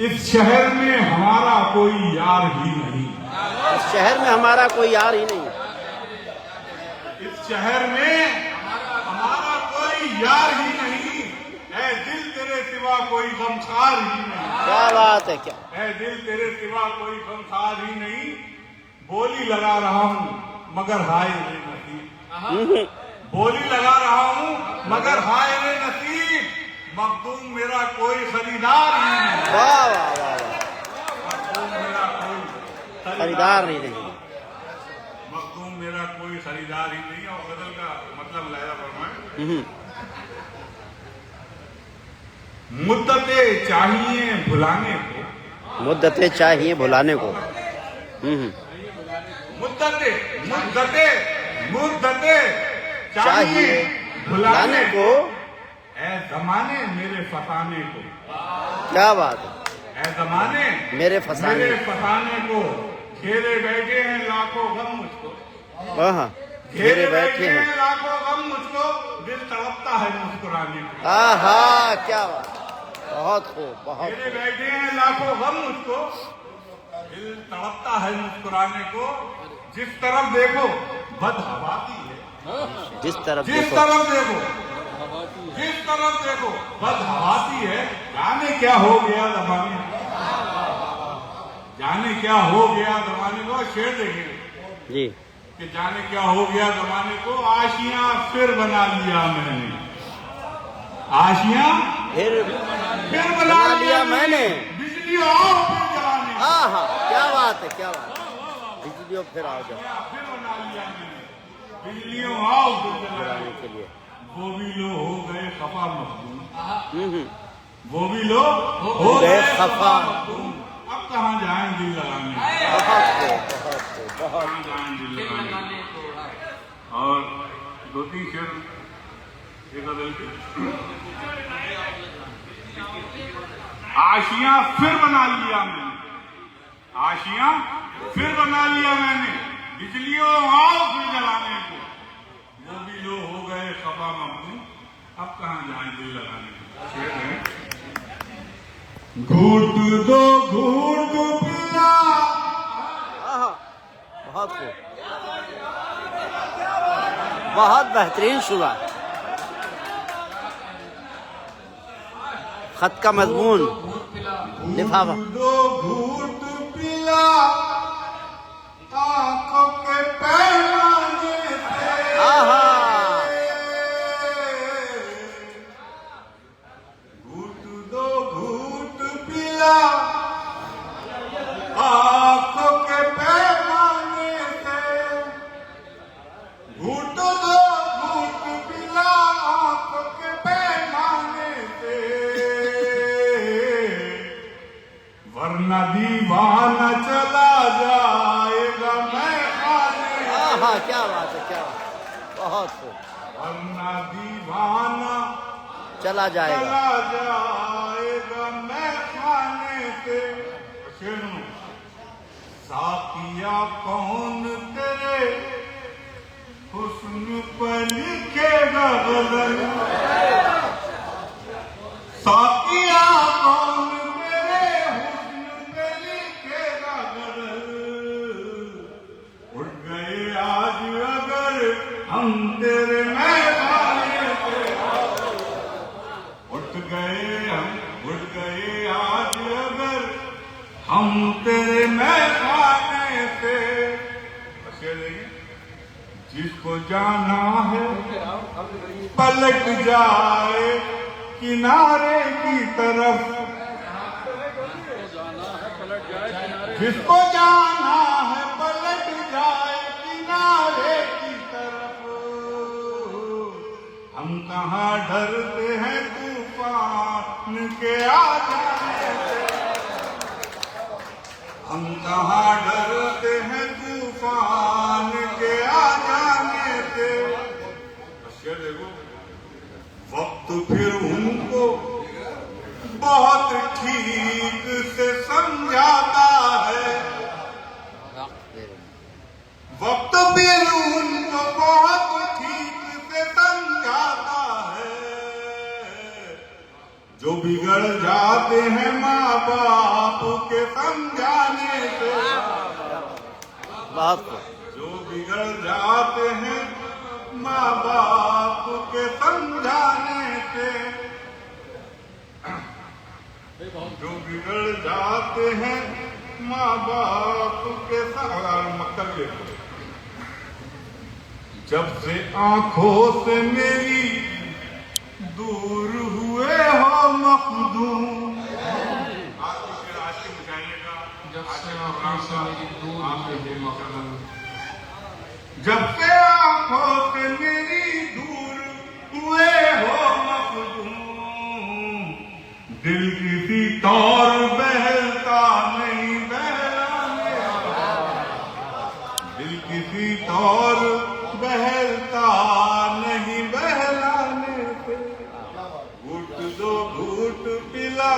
इस शहर में हमारा कोई यार ही नहीं। इस शहर में हमारा कोई यार ही नहीं। इस शहर में हमारा कोई यार ही नहीं। है दिल तेरे सिवा कोई गमखार ही नहीं। क्या बात है, क्या है दिल तेरे सिवा कोई गमखार ही नहीं। बोली लगा रहा हूँ मगर हाय रे नसीब। बोली लगा रहा हूँ मगर हाय रे नसीब। मखदूम मेरा कोई खरीदार ही नहीं। वाह वाह वाह वाह। मखदूम मेरा कोई खरीदार नहीं नहीं। मखदूम मेरा कोई खरीदार ही नहीं। और गजल का मतलब लाया फरमाए। मुद्दतें चाहिए भुलाने को। मुद्दतें चाहिए भुलाने को। मुद्दते चाहिए भुलाने को, ऐ जमाने मेरे फसाने को। क्या बात है, ऐ जमाने मेरे फसाने को, घेरे बैठे हैं लाखों गम मुझको, हाँ, घेरे बैठे हैं लाखों गम मुझको, दिल तड़पता है मुस्कुराने को। आहा, क्या बात, बहुत खूब, बहुत घेरे बैठे हैं लाखों गम मुझको, दिल तड़पता है मुस्कुराने को। जिस तरफ देखो बदहवासी है, जिस तरफ जिस देखो तरफ देखो बदहवासी है। जाने क्या हो गया जमाने, जाने क्या हो गया जमाने को। शेर देखेंगे जी, कि जाने क्या हो गया जमाने को, आशियां फिर बना लिया मैंने, आशियां फिर बना लिया मैंने। बिजली आओ फिर जलाने, आहा, क्या बात है, क्या बात है, बिजलियों फिर आओ जाओ फिर बना लिया मैंने, बिजलियों आओ फिर जलाने के लिए। वो भी लो हो गए खफा मखदूम, हम्म, वो भी लो हो गए गए खफा। मखदूम। अब कहाँ जाएं दिल लगाने, बहुत खूब, बहुत खूब, बहुत कहाँ जाएं दिल लगाने। और दो तीन शेर एक बदल के, आशियां फिर बना लिया मैंने, आशियां फिर बना लिया मैंने, बिजलियों आओ फिर जलाने को। वो भी लो हो गए खफा मखदूम, अब कहाँ जाएं दिल लगाने को। शेर है, घूट दो घूट पिया, आहा, बहुत खूब, बहुत बेहतरीन शुरा। खत का मजमून, लिफाफा। दो घूट पिला आंखों के पैमाने से, आहा, घूट दो घूट पिला आंखों के पैमाने से, घूट दो घूट पिला आंखों के पैमाने से, वरना दीवाना चला जाएगा मैं खाने, आहा, क्या बात है, क्या बात है, बहुत खूब, वरना दीवाना चला जाएगा। चला जाएगा मैं खाने से। सुनो, साकिया कौन तेरे हुस्न पर लिखेगा गजल, साकिया कौन तेरे हुस्न पे लिखेगा गजल। उठ गए आज अगर हम तेरे मैदाने से, उठ गए आज अगर हम तेरे मैदाने से। जिसको जाना है पलट जाए किनारे की तरफ, जिसको जाना है पलट जाए किनारे की तरफ। हम कहाँ डरते हैं तूफान के आ जाने से, हम कहाँ डरते हैं तूफान के आ जाने से। देखो वक्त फिर उनको बहुत ठीक से समझाता है, वक्त फिर उनको बहुत ठीक से समझाता है। जो बिगड़ जाते हैं माँ बाप के समझाने से, बहुत खूब, जो बिगड़ जाते हैं माँ बाप के समझाने से, जो बिगड़ जाते हैं माँ बाप के मतलब ये, जब से आंखों से मेरी दूर हुए हो मखदूम। जब से आंखों से मेरी दूर हुए हो मखदूम, जब से आंखों से मेरी दूर हुए हो मखदूम, दिल किसी तौर बहलता नहीं बहलाने, दिल प्रीत और बहलता नहीं बहलाने से, घूट दो घूट पिला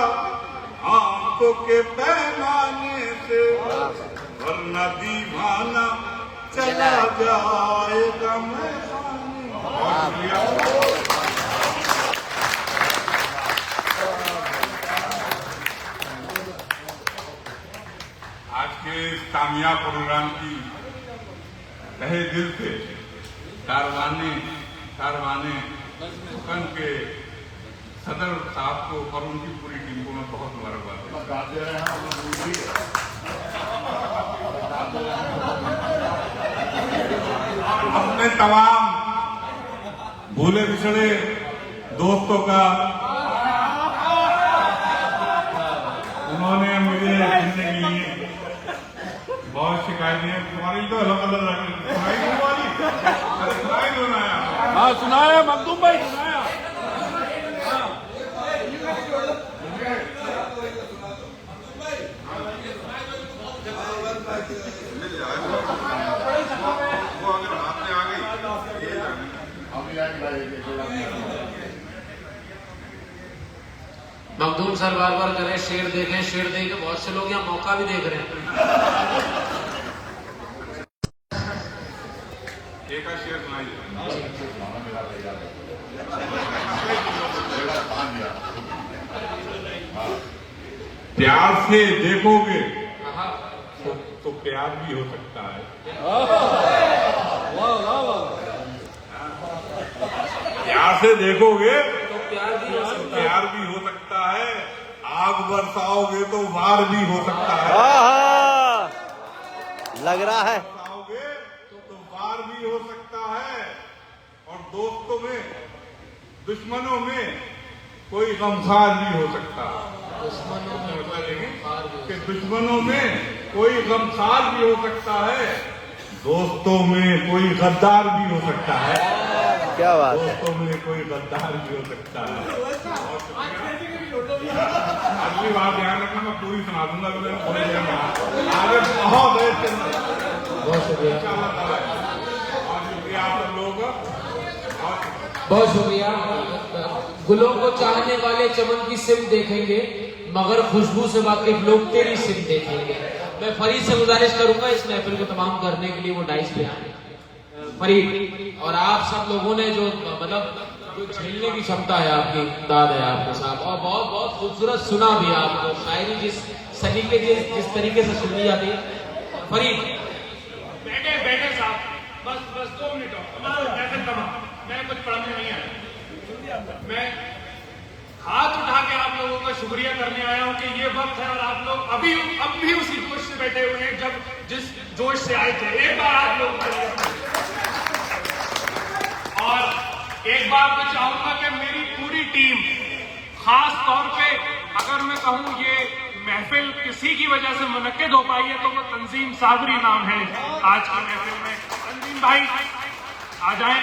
आंखों के पैमाने से, वरना दीवाना चला जाएगा मैदाने। बहुत शुक्रिया। आज के इस कामयाब प्रोग्राम की तहे दिल से कारवाने सुकन के सदर साहब को और उनकी पूरी टीम को मैं बहुत मुबारकबाद देता हूं। अपने तमाम भूले बिछड़े दोस्तों का उन्होंने मुझे सुनने के लिए बहुत शिकायत है। तुम्हारी तो अलग अलग सुनाई दो ना। हाँ सुनाया मखदूम भाई, सुनाया। मखदूम सर बार बार करें शेर देखें, शेर देख के बहुत से लोग यहाँ मौका भी देख रहे हैं। एक शेर सुनाइए। प्यार से देखोगे तो प्यार भी हो सकता है। प्यार से देखोगे तो प्यार भी हो सकता है। आग बरसाओगे तो वार भी हो सकता है। लग रहा है बरसाओगे तो वार भी हो सकता है। और दोस्तों में दुश्मनों में कोई गमखार भी हो सकता है। दुश्मनों में कोई गमखार भी हो सकता है, दोस्तों में कोई गद्दार भी हो सकता है। क्या बात है। दोस्तों में कोई गद्दार भी हो सकता है। अगली बार ध्यान रखना, मैं पूरी सुना दूंगा। आगे बहुत है। बहुत शुक्रिया, और शुक्रिया आप सब लोगों का, बहुत शुक्रिया। गुलों को चाहने वाले चमन की सिम देखेंगे, मगर खुशबू से वाकिफ लोग तेरी सिम देखेंगे। मैं फरीद से गुजारिश करूंगा इस महफिल को तमाम करने के लिए वो डाइस पे आए। फरीद और आप सब लोगों ने जो जो झेलने की क्षमता है आपकी, दाद है आपके साथ, और बहुत बहुत खूबसूरत सुना भी आपको। शायरी जिस तरीके से सुनी जाती है। फरीद बैठे साहब, बस 2 मिनट मैं कुछ पढ़ने नहीं आया। मैं हाथ उठा के आप लोगों का शुक्रिया करने आया हूं कि ये वक्त है और आप लोग अब भी उसी जोश से बैठे हुए हैं जब जिस जोश से आए थे। एक बार आप लोग और एक बार मैं चाहूंगा कि मेरी पूरी टीम, खास तौर पे अगर मैं कहूं ये महफिल किसी की वजह से मुनक्किद हो पाई है तो वो तंजीम साबरी नाम है आज की महफिल में। तंजीम भाई आ जाएं,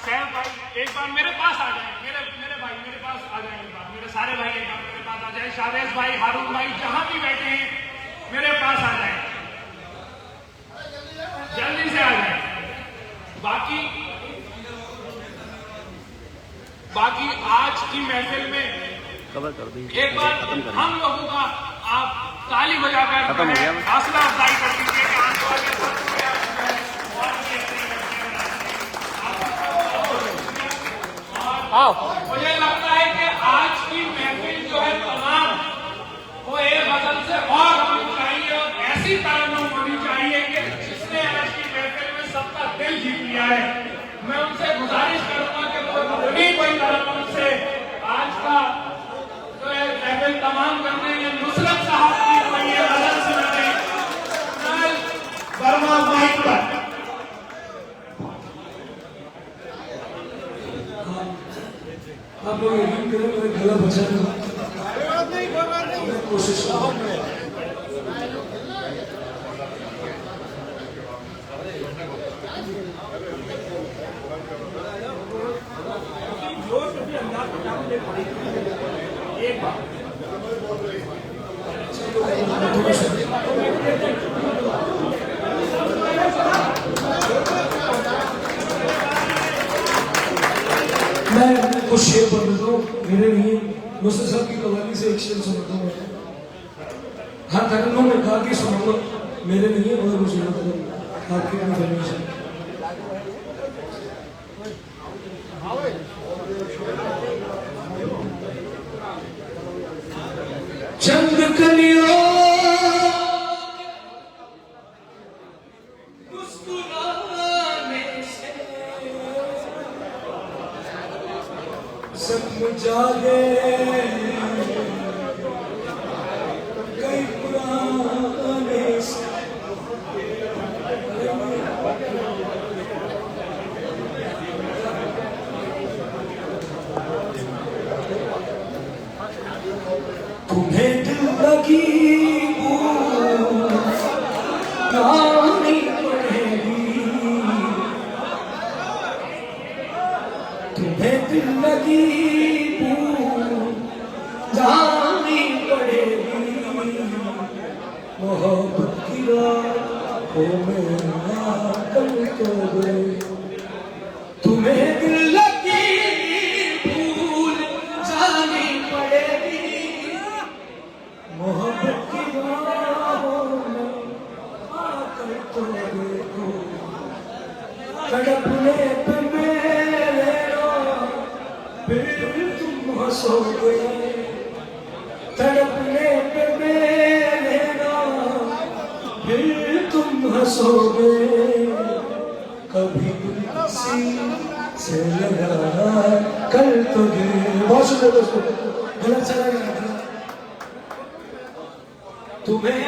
सैफ भाई एक बार मेरे पास आ जाएं, मेरे भाई मेरे पास आ जाएं, एक बार मेरे सारे भाई एक बार मेरे पास आ जाएं। शावेज भाई, हारून भाई, जहां भी बैठे हैं मेरे पास आ जाएं, जल्दी से आ जाएं। बाकी आज की महफिल में एक बार हम लोगों का आप ताली बजाकर हौसला अफजाई कर दीजिए कि आने वाले मुझे लगता है कि आज की महफिल जो है तमाम वो एक गजल से और होनी चाहिए और ऐसी तरन्नुम होनी चाहिए कि जिसने आज की महफिल में सबका दिल जीत लिया है। मैं उनसे गुजारिश करूंगा कि वो अपनी कोई तरन्नुम से आज का जो है महफिल तमाम करने में नुसरत साहब की कोई ये गजल सुनाने वर्मा माइक पर। आप लोग यकीन करें, मेरा गला बचा कोशिश एक मैं कुछ शेर पढ़ देता हूँ, मेरे नहीं, नुसरत साहब की कवाली से एक शेर सुनाता हूँ। हर धर्मों में गा के सुनाऊंगा, मेरे नहीं है, और मुझे मतलब आपकी अपनी फरमाइश है। चंद कलियों मुस्कुराने से जख्म जागे कई पुराने से। तुम्हें दिल लगी गानी पड़ेगी, तुम्हें दिल लगी जानी पड़ेगी। मोहब्बत की राहों में कल तो गए, तुम्हें दिल लगी भूल जानी पड़ेगी। मोहब्बत की राहों में आकर तो देखो, तड़पने पे मेरे रो फिर तुम हंसोगे, तड़पने पे मेरे रो फिर तुम हंसोगे। कभी किसी से लगा कल तो दे। बहुत सुंदर दोस्तों, गलत चला गया तुम्हें